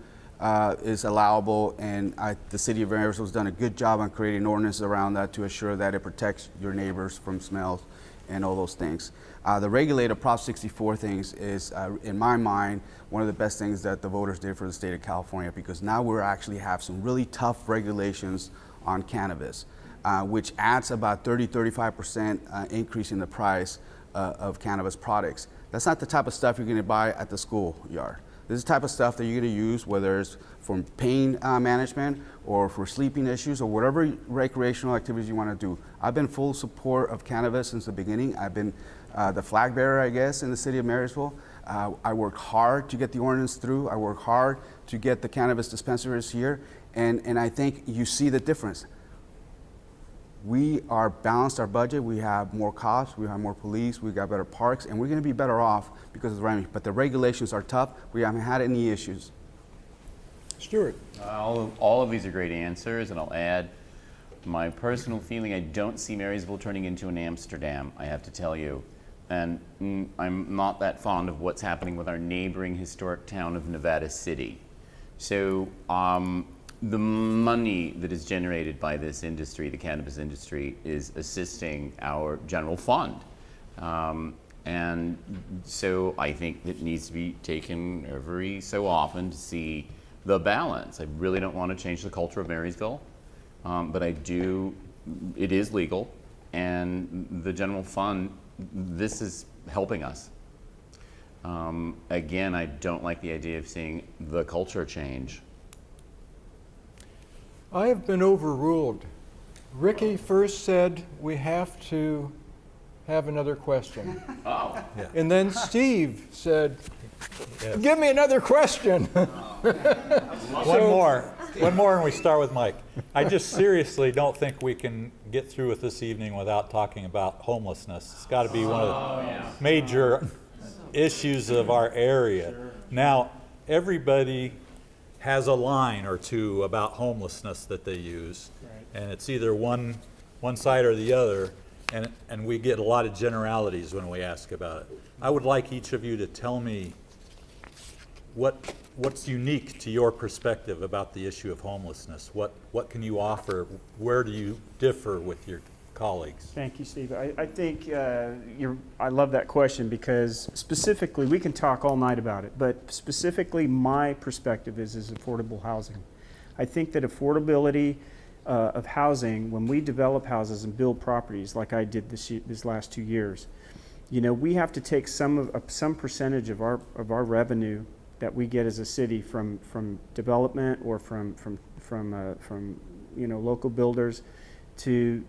is allowable, and the city of Marysville has done a good job on creating ordinances around that to assure that it protects your neighbors from smells and all those things. The regulated Prop 64 things is, in my mind, one of the best things that the voters did for the state of California, because now we actually have some really tough regulations on cannabis, which adds about 30-35% increase in the price of cannabis products. That's not the type of stuff you're going to buy at the schoolyard. This is the type of stuff that you're going to use, whether it's for pain management or for sleeping issues or whatever recreational activities you want to do. I've been full support of cannabis since the beginning. I've been the flag bearer, I guess, in the city of Marysville. I worked hard to get the ordinance through. I worked hard to get the cannabis dispensaries here, and I think you see the difference. We are balanced our budget. We have more cops, we have more police, we got better parks, and we're going to be better off because of the remedy. But the regulations are tough. We haven't had any issues. Stuart? All of these are great answers, and I'll add my personal feeling. I don't see Marysville turning into an Amsterdam, I have to tell you. And I'm not that fond of what's happening with our neighboring historic town of Nevada City. So the money that is generated by this industry, the cannabis industry, is assisting our general fund. And so I think it needs to be taken every so often to see the balance. I really don't want to change the culture of Marysville, but I do, it is legal, And the general fund, this is helping us. Again, I don't like the idea of seeing the culture change. I have been overruled. Ricky first said we have to have another question. Oh. Yeah. And then Steve said, give me another question. One more and we start with Mike. I just seriously don't think we can get through with this evening without talking about homelessness. It's got to be one of the major issues of our area. Now, everybody has a line or two about homelessness that they use, and it's either one side or the other, and we get a lot of generalities when we ask about it. I would like each of you to tell me what's unique to your perspective about the issue of homelessness. What can you offer? Where do you differ with your colleagues? Thank you, Steve. I think I love that question because specifically, we can talk all night about it, but specifically my perspective is affordable housing. I think that affordability of housing, when we develop houses and build properties like I did this last 2 years, you know, we have to take some percentage of our revenue that we get as a city from development or from you know, local builders to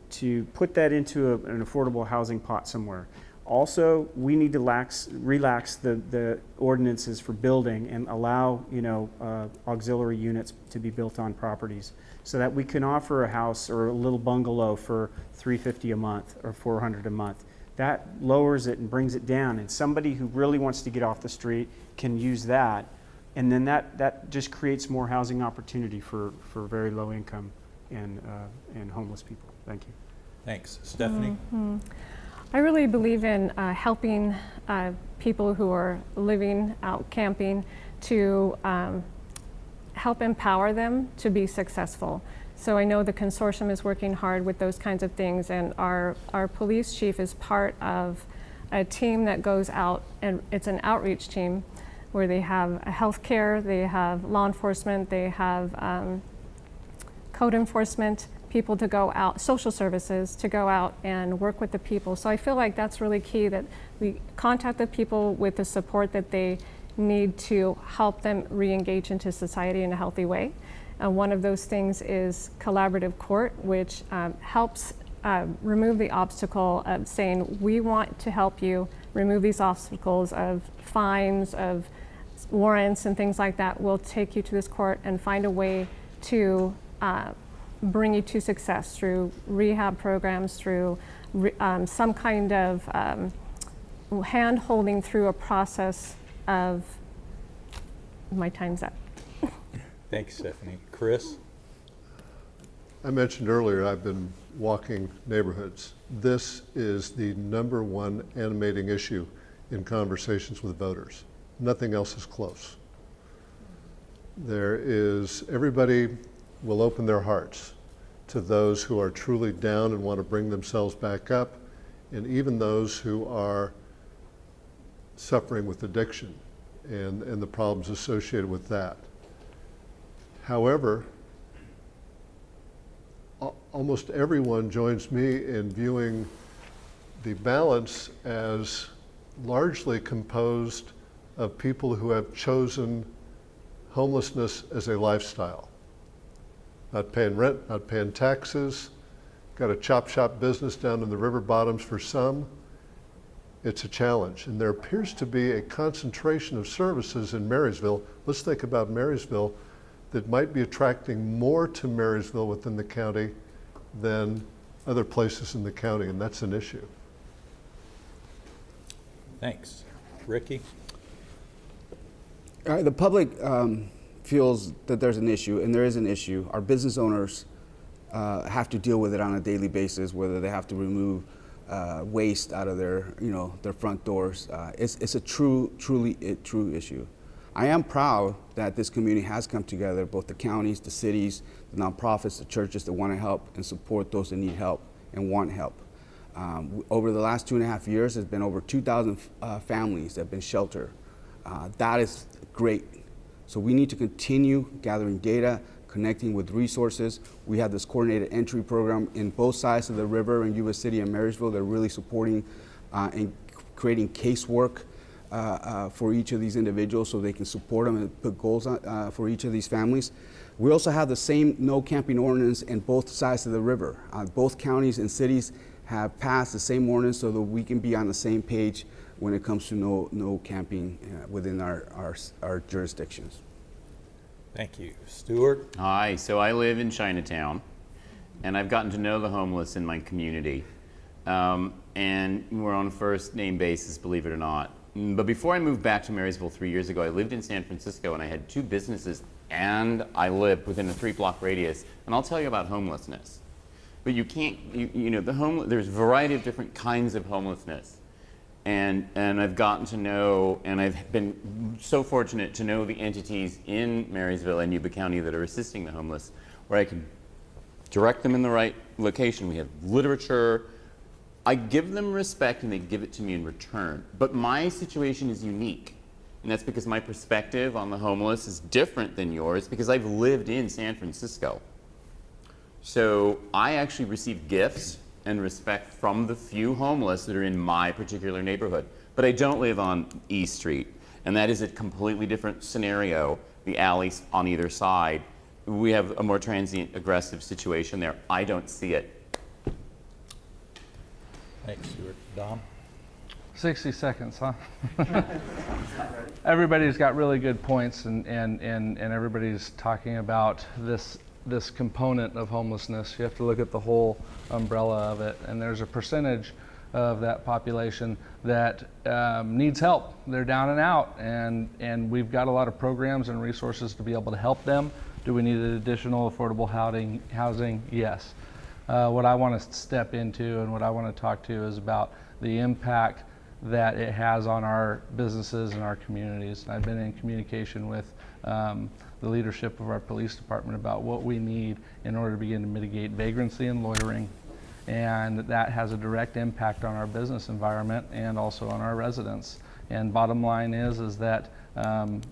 put that into an affordable housing pot somewhere. Also, we need to relax the ordinances for building and allow, you know, auxiliary units to be built on properties so that we can offer a house or a little bungalow for $350 a month or $400 a month. That lowers it and brings it down, and somebody who really wants to get off the street can use that, and then that just creates more housing opportunity for very low income and homeless people. Thank you. Thanks. Stephanie? Mm-hmm. I really believe in helping people who are living out camping to help empower them to be successful. So I know the consortium is working hard with those kinds of things, and our police chief is part of a team that goes out, and it's an outreach team where they have healthcare, they have law enforcement, they have code enforcement, people to go out, social services to go out and work with the people. So I feel like that's really key, that we contact the people with the support that they need to help them re-engage into society in a healthy way. One of those things is collaborative court, which helps remove the obstacle of saying, we want to help you remove these obstacles of fines, of warrants and things like that. We'll take you to this court and find a way to bring you to success through rehab programs, through some kind of hand-holding through a process of, my time's up. Thanks, Stephanie. Chris? I mentioned earlier I've been walking neighborhoods. This is the #1 animating issue in conversations with voters. Nothing else is close. Everybody will open their hearts to those who are truly down and want to bring themselves back up, and even those who are suffering with addiction and the problems associated with that. However, almost everyone joins me in viewing the balance as largely composed of people who have chosen homelessness as a lifestyle. Not paying rent, not paying taxes, got a chop shop business down in the river bottoms for some. It's a challenge, and there appears to be a concentration of services in Marysville. Let's think about Marysville, that might be attracting more to Marysville within the county than other places in the county, and that's an issue. Thanks. Ricky? The public feels that there's an issue, and there is an issue. Our business owners have to deal with it on a daily basis, whether they have to remove waste out of their front doors. It's a true issue. I am proud that this community has come together, both the counties, the cities, the nonprofits, the churches that want to help and support those that need help and want help. Over the last 2.5 years, there's been over 2,000 families that have been sheltered. That is great. So we need to continue gathering data, connecting with resources. We have this coordinated entry program in both sides of the river in Yuba City and Marysville. They're really supporting and creating casework for each of these individuals so they can support them and put goals on, for each of these families. We also have the same no camping ordinance in both sides of the river. Both counties and cities have passed the same ordinance so that we can be on the same page when it comes to no camping within our jurisdictions. Thank you. Stuart? Hi, so I live in Chinatown, and I've gotten to know the homeless in my community. And we're on a first name basis, believe it or not. But before I moved back to Marysville 3 years ago, I lived in San Francisco and I had 2 businesses and I lived within a 3-block radius. And I'll tell you about homelessness. But you can't, there's a variety of different kinds of homelessness. And I've gotten to know, and I've been so fortunate to know the entities in Marysville and Yuba County that are assisting the homeless, where I can direct them in the right location. We have literature. I give them respect and they give it to me in return. But my situation is unique. And that's because my perspective on the homeless is different than yours because I've lived in San Francisco. So I actually receive gifts and respect from the few homeless that are in my particular neighborhood. But I don't live on East Street. And that is a completely different scenario. The alleys on either side. We have a more transient, aggressive situation there. I don't see it. Thanks, Stuart. Dom? 60 seconds, huh? Everybody's got really good points, and everybody's talking about this component of homelessness. You have to look at the whole umbrella of it, and there's a percentage of that population that needs help. They're down and out, and we've got a lot of programs and resources to be able to help them. Do we need additional affordable housing? Yes. What I want to step into and what I want to talk to is about the impact that it has on our businesses and our communities. I've been in communication with the leadership of our police department about what we need in order to begin to mitigate vagrancy and loitering. And that has a direct impact on our business environment and also on our residents. And bottom line is that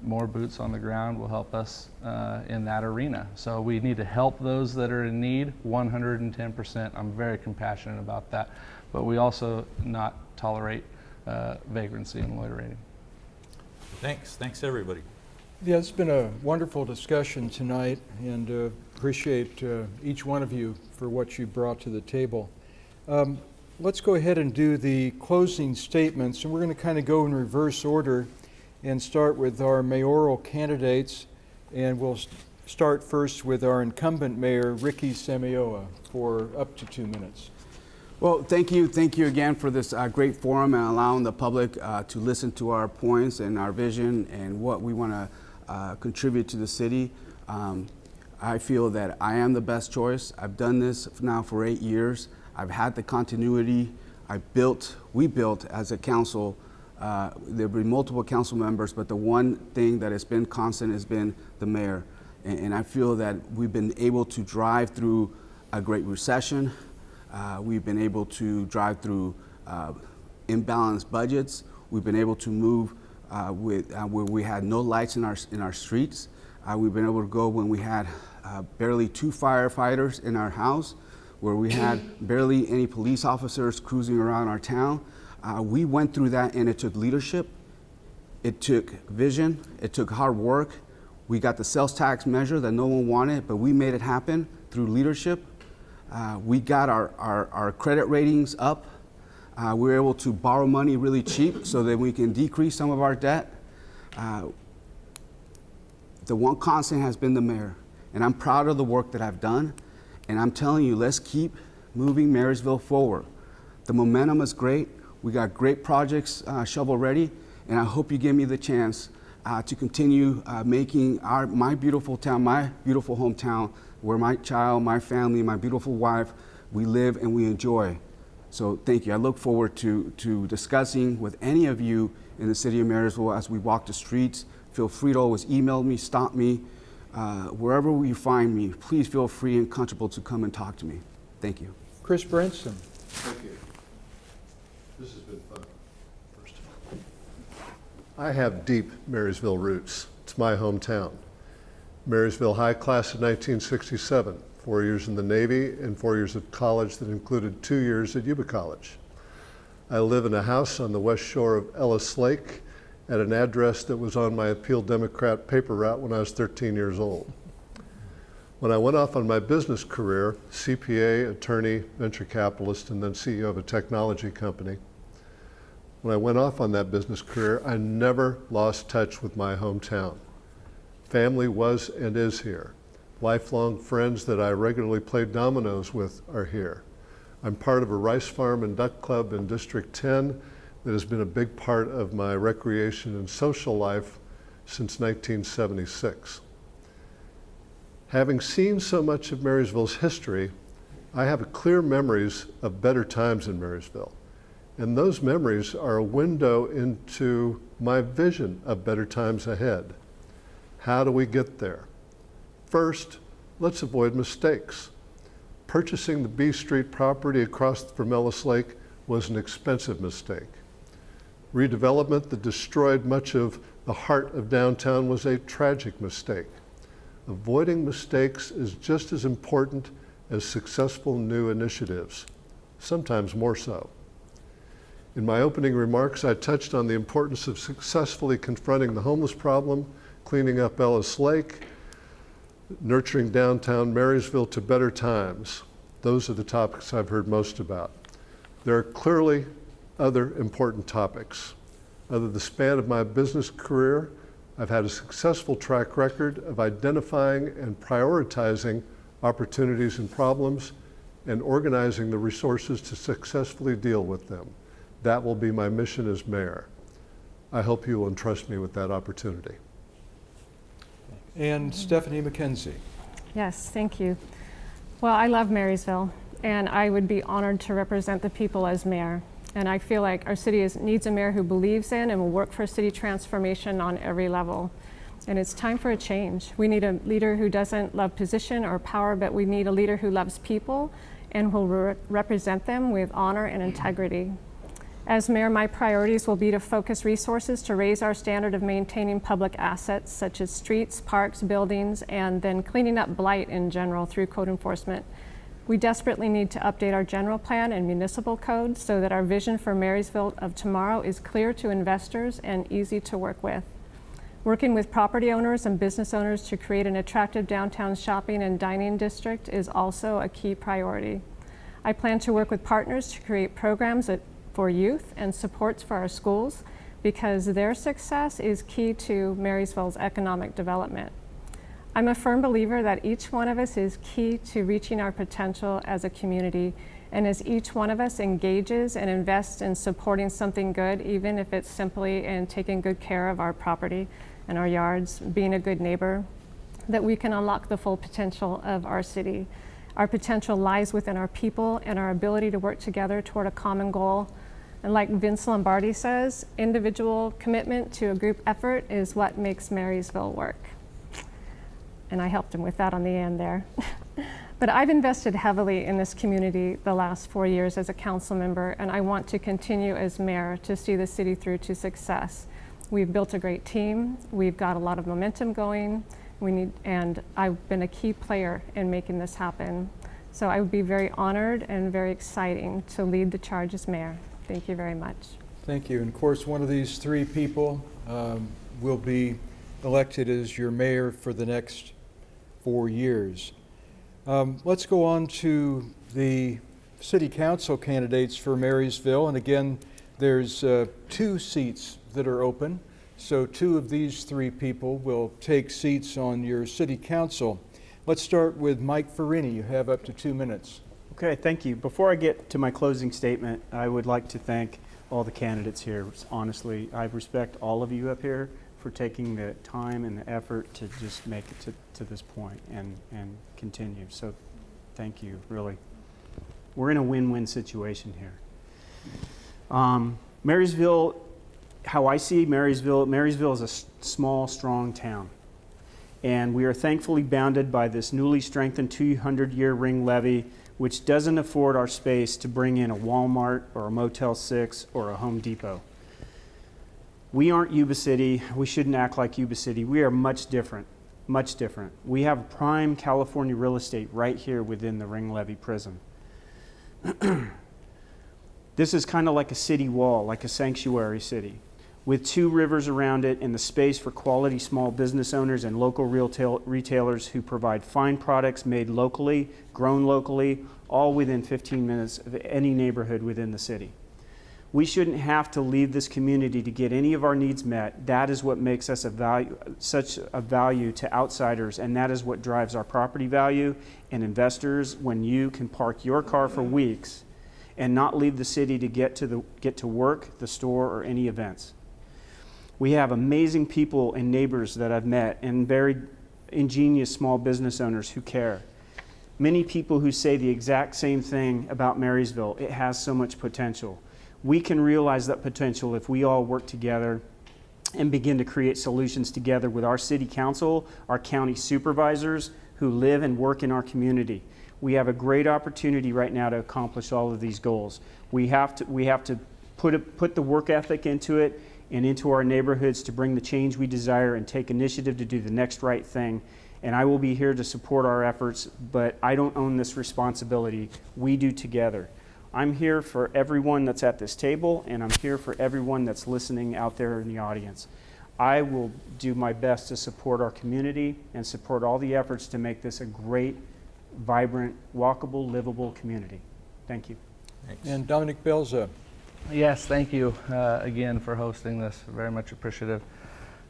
more boots on the ground will help us in that arena. So we need to help those that are in need 110%. I'm very compassionate about that. But we also not tolerate vagrancy and loitering. Thanks everybody. Yeah, it's been a wonderful discussion tonight, and appreciate each one of you for what you brought to the table. Let's go ahead and do the closing statements, and we're going to kind of go in reverse order and start with our mayoral candidates, and we'll start first with our incumbent mayor, Ricky Samayoa, for up to 2 minutes. Well, thank you again for this great forum and allowing the public to listen to our points and our vision and what we want to contribute to the city. I feel that I am the best choice. I've done this now for 8 years. I've had the continuity. We built as a council. There've been multiple council members, but the one thing that has been constant has been the mayor. And I feel that we've been able to drive through a great recession. We've been able to drive through imbalanced budgets. We've been able to move where we had no lights in our streets. We've been able to go when we had barely 2 firefighters in our house, where we had barely any police officers cruising around our town. We went through that, and it took leadership. It took vision. It took hard work. We got the sales tax measure that no one wanted, but we made it happen through leadership. We got our credit ratings up. We were able to borrow money really cheap so that we can decrease some of our debt. The one constant has been the mayor, and I'm proud of the work that I've done. And I'm telling you, let's keep moving Marysville forward. The momentum is great. We got great projects shovel ready, and I hope you give me the chance to continue making my beautiful town, my beautiful hometown, where my child, my family, my beautiful wife, we live and we enjoy. So thank you. I look forward to discussing with any of you in the city of Marysville as we walk the streets. Feel free to always email me, stop me. Wherever you find me, please feel free and comfortable to come and talk to me. Thank you. Chris Branscum. Thank you. This has been fun. I have deep Marysville roots. It's my hometown. Marysville High class of 1967, 4 years in the Navy and 4 years at college that included 2 years at Yuba College. I live in a house on the west shore of Ellis Lake at an address that was on my Appeal Democrat paper route when I was 13 years old. When I went off on my business career, CPA, attorney, venture capitalist, and then CEO of a technology company, when I went off on that business career, I never lost touch with my hometown. Family was and is here. Lifelong friends that I regularly played dominoes with are here. I'm part of a rice farm and duck club in District 10 that has been a big part of my recreation and social life since 1976. Having seen so much of Marysville's history, I have clear memories of better times in Marysville. And those memories are a window into my vision of better times ahead. How do we get there? First, let's avoid mistakes. Purchasing the B Street property across from Ellis Lake was an expensive mistake. Redevelopment that destroyed much of the heart of downtown was a tragic mistake. Avoiding mistakes is just as important as successful new initiatives, sometimes more so. In my opening remarks, I touched on the importance of successfully confronting the homeless problem, cleaning up Ellis Lake, nurturing downtown Marysville to better times. Those are the topics I've heard most about. There are clearly other important topics. Over the span of my business career, I've had a successful track record of identifying and prioritizing opportunities and problems and organizing the resources to successfully deal with them. That will be my mission as mayor. I hope you will entrust me with that opportunity. And Stephanie McKenzie. Yes, thank you. Well, I love Marysville, and I would be honored to represent the people as mayor. And I feel like our city needs a mayor who believes in and will work for city transformation on every level. And it's time for a change. We need a leader who doesn't love position or power, but we need a leader who loves people and will represent them with honor and integrity. As mayor, my priorities will be to focus resources to raise our standard of maintaining public assets such as streets, parks, buildings, and then cleaning up blight in general through code enforcement. We desperately need to update our general plan and municipal code so that our vision for Marysville of tomorrow is clear to investors and easy to work with. Working with property owners and business owners to create an attractive downtown shopping and dining district is also a key priority. I plan to work with partners to create programs for youth and supports for our schools because their success is key to Marysville's economic development. I'm a firm believer that each one of us is key to reaching our potential as a community, and as each one of us engages and invests in supporting something good, even if it's simply in taking good care of our property and our yards, being a good neighbor, that we can unlock the full potential of our city. Our potential lies within our people and our ability to work together toward a common goal. And like Vince Lombardi says, individual commitment to a group effort is what makes Marysville work. And I helped him with that on the end there. But I've invested heavily in this community the last 4 years as a council member, and I want to continue as mayor to see the city through to success. We've built a great team. We've got a lot of momentum going. And I've been a key player in making this happen. So I would be very honored and very exciting to lead the charge as mayor. Thank you very much. Thank you. And of course, one of these three people will be elected as your mayor for the next 4 years. Let's go on to the city council candidates for Marysville. And again, there's 2 seats that are open. So 2 of these 3 people will take seats on your city council. Let's start with Mike Ferrini. You have up to 2 minutes. Okay, thank you. Before I get to my closing statement, I would like to thank all the candidates here. Honestly, I respect all of you up here for taking the time and the effort to just make it to this point and continue. So thank you, really. We're in a win-win situation here. Marysville, how I see Marysville is a small, strong town. And we are thankfully bounded by this newly strengthened 200-year ring levee, which doesn't afford our space to bring in a Walmart or a Motel 6 or a Home Depot. We aren't Yuba City. We shouldn't act like Yuba City. We are much different. much different. We have prime California real estate right here within the Ring Levy prison. This is kind of like a city wall, like a sanctuary city, with 2 rivers around it and the space for quality small business owners and local retailers who provide fine products made locally, grown locally, all within 15 minutes of any neighborhood within the city. We shouldn't have to leave this community to get any of our needs met. That is what makes us such a value to outsiders, and that is what drives our property value and investors when you can park your car for weeks and not leave the city to get to work, the store, or any events. We have amazing people and neighbors that I've met and very ingenious small business owners who care. Many people who say the exact same thing about Marysville. It has so much potential. We can realize that potential if we all work together and begin to create solutions together with our city council, our county supervisors who live and work in our community. We have a great opportunity right now to accomplish all of these goals. We have to put the work ethic into it and into our neighborhoods to bring the change we desire and take initiative to do the next right thing. And I will be here to support our efforts, but I don't own this responsibility. We do together. I'm here for everyone that's at this table, and I'm here for everyone that's listening out there in the audience. I will do my best to support our community and support all the efforts to make this a great, vibrant, walkable, livable community. Thank you. Thanks. And Dominique Belza. Yes, thank you again for hosting this. Very much appreciative.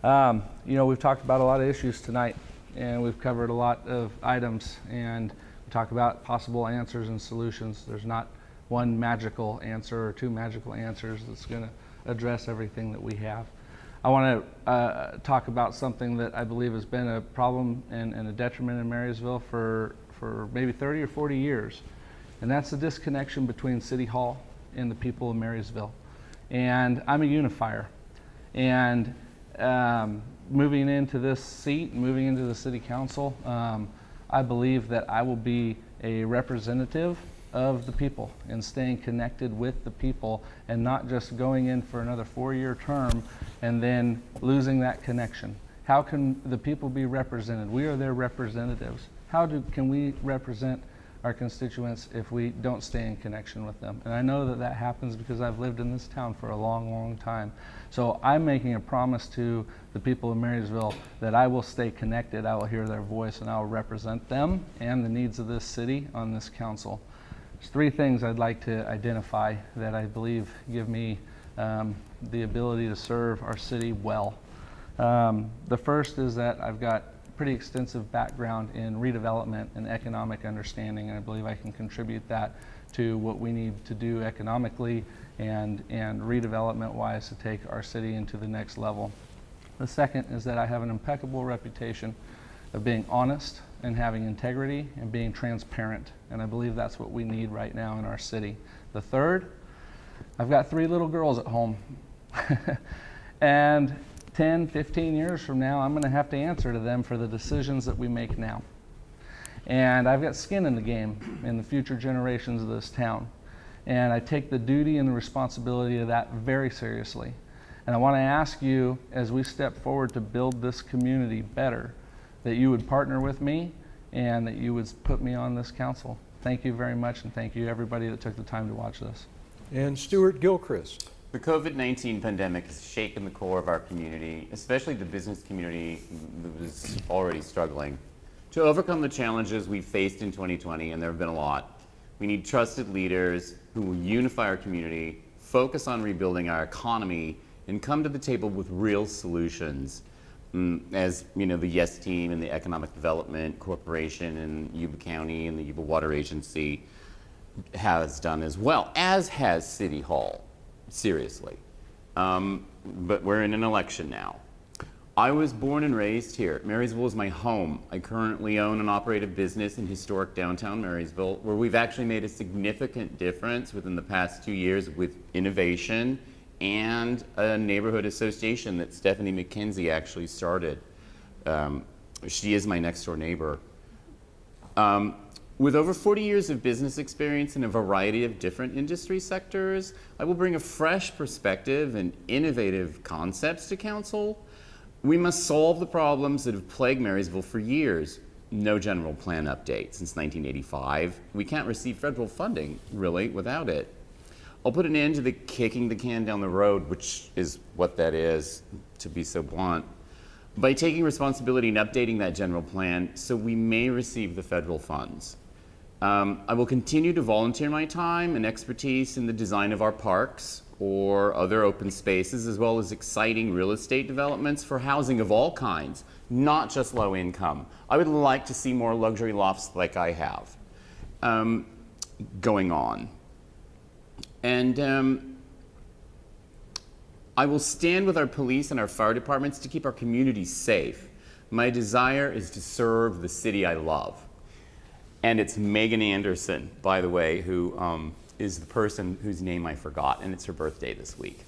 You know, we've talked about a lot of issues tonight, and we've covered a lot of items, and we talk about possible answers and solutions. There's not one magical answer or 2 magical answers that's going to address everything that we have. I want to talk about something that I believe has been a problem and a detriment in Marysville for maybe 30 or 40 years, and that's the disconnection between City Hall and the people of Marysville. And I'm a unifier, and moving into this seat, moving into the City Council, I believe that I will be a representative of the people and staying connected with the people and not just going in for another 4-year term and then losing that connection. How can the people be represented? We are their representatives. Can we represent our constituents if we don't stay in connection with them? And I know that that happens because I've lived in this town for a long, long time. So I'm making a promise to the people of Marysville that I will stay connected, I will hear their voice, and I will represent them and the needs of this city on this council. There's 3 things I'd like to identify that I believe give me the ability to serve our city well. The first is that I've got pretty extensive background in redevelopment and economic understanding, and I believe I can contribute that to what we need to do economically and redevelopment-wise to take our city into the next level. The second is that I have an impeccable reputation of being honest and having integrity and being transparent, and I believe that's what we need right now in our city. The third, I've got 3 little girls at home, and 10, 15 years from now, I'm going to have to answer to them for the decisions that we make now. And I've got skin in the game in the future generations of this town. And I take the duty and the responsibility of that very seriously. And I want to ask you, as we step forward to build this community better, that you would partner with me and that you would put me on this council. Thank you very much, and thank you everybody that took the time to watch this. And Stuart Gilchrist. The COVID-19 pandemic has shaken the core of our community, especially the business community that was already struggling. To overcome the challenges we faced in 2020, and there have been a lot, we need trusted leaders who will unify our community, focus on rebuilding our economy, and come to the table with real solutions. As you know, the YES team and the Economic Development Corporation in Yuba County and the Yuba Water Agency has done, as well as has City Hall. Seriously. But we're in an election now. I was born and raised here. Marysville is my home. I currently own and operate a business in historic downtown Marysville, where we've actually made a significant difference within the past 2 years with innovation and a neighborhood association that Stephanie McKenzie actually started. She is my next door neighbor. With over 40 years of business experience in a variety of different industry sectors, I will bring a fresh perspective and innovative concepts to council. We must solve the problems that have plagued Marysville for years. No general plan update since 1985. We can't receive federal funding, really, without it. I'll put an end to the kicking the can down the road, which is what that is, to be so blunt, by taking responsibility and updating that general plan so we may receive the federal funds. I will continue to volunteer my time and expertise in the design of our parks or other open spaces, as well as exciting real estate developments for housing of all kinds, not just low income. I would like to see more luxury lofts like I have going on. And I will stand with our police and our fire departments to keep our communities safe. My desire is to serve the city I love. And it's Megan Anderson, by the way, who is the person whose name I forgot, and it's her birthday this week.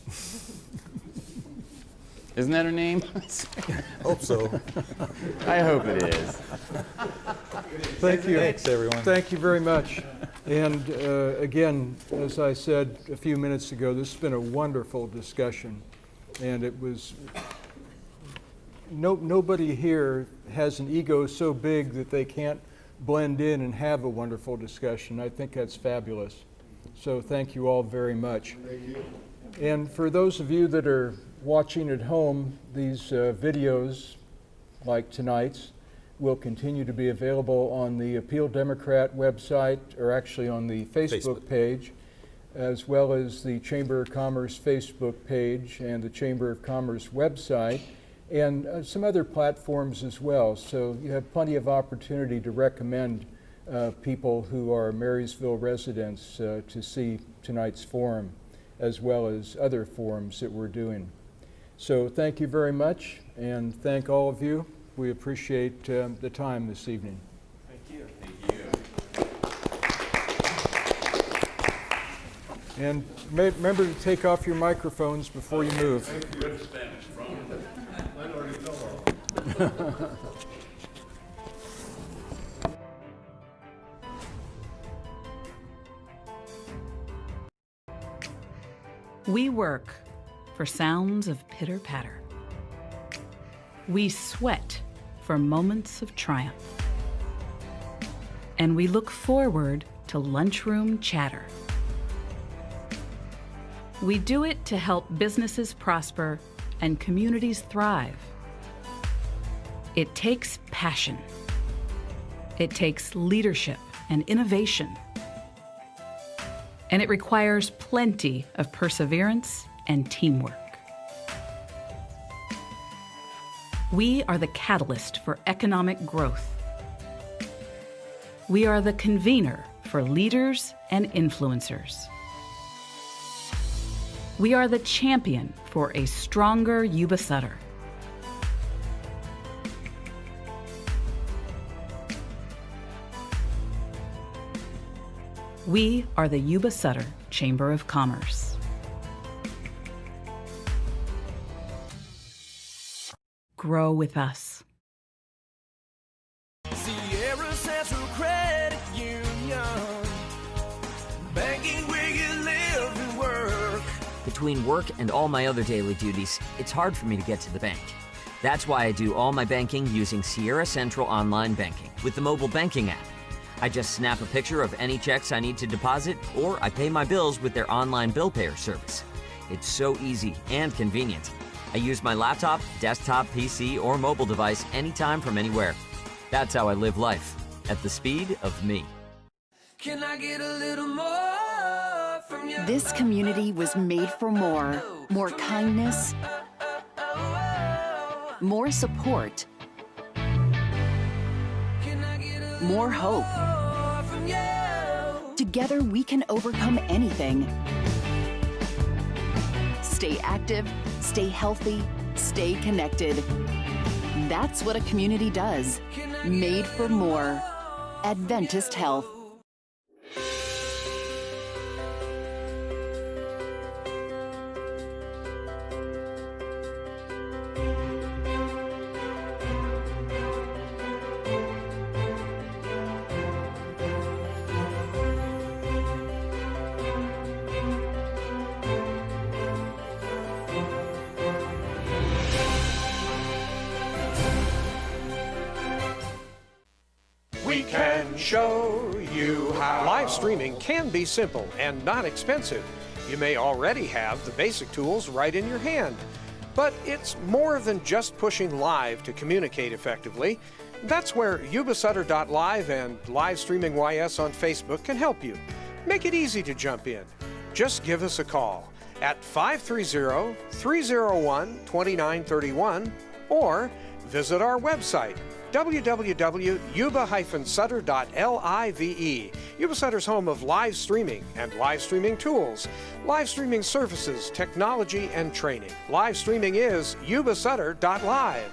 Isn't that her name? Hope so. I hope it is. Thank you. Thanks, everyone. Thank you very much. And again, as I said a few minutes ago, this has been a wonderful discussion. And it was, nobody here has an ego so big that they can't blend in and have a wonderful discussion. I think that's fabulous. So thank you all very much. Thank you. And for those of you that are watching at home, these videos, like tonight's, will continue to be available on the Appeal Democrat website, or actually on the Facebook page, as well as the Chamber of Commerce Facebook page and the Chamber of Commerce website, and some other platforms as well. So you have plenty of opportunity to recommend people who are Marysville residents to see tonight's forum, as well as other forums that we're doing. So thank you very much, and thank all of you. We appreciate the time this evening. Thank you. Thank you. And remember to take off your microphones before you move. Thank you. Mine already fell off. We work for sounds of pitter-patter. We sweat for moments of triumph. And we look forward to lunchroom chatter. We do it to help businesses prosper and communities thrive. It takes passion. It takes leadership and innovation. And it requires plenty of perseverance and teamwork. We are the catalyst for economic growth. We are the convener for leaders and influencers. We are the champion for a stronger Yuba-Sutter. We are the Yuba-Sutter Chamber of Commerce. Grow with us. Sierra Central Credit Union, banking where you live and work. Between work and all my other daily duties, it's hard for me to get to the bank. That's why I do all my banking using Sierra Central Online Banking with the mobile banking app. I just snap a picture of any checks I need to deposit, or I pay my bills with their online bill payer service. It's so easy and convenient. I use my laptop, desktop, PC, or mobile device anytime from anywhere. That's how I live life, at the speed of me. Can I get a little more from you? This community was made for more. More kindness, more support, more hope. Together we can overcome anything. Stay active, stay healthy, stay connected. That's what a community does. Made for more. Adventist Health. show you how. Live streaming can be simple and not expensive. You may already have the basic tools right in your hand. But it's more than just pushing live to communicate effectively. That's where Yuba-Sutter.LIVE and Live Streaming YS on Facebook can help you. Make it easy to jump in. Just give us a call at 530-301-2931 or visit our website, www.yuba-sutter.live. Yuba-Sutter's home of live streaming and live streaming tools, live streaming services, technology, and training. Live streaming is Yuba-Sutter.LIVE.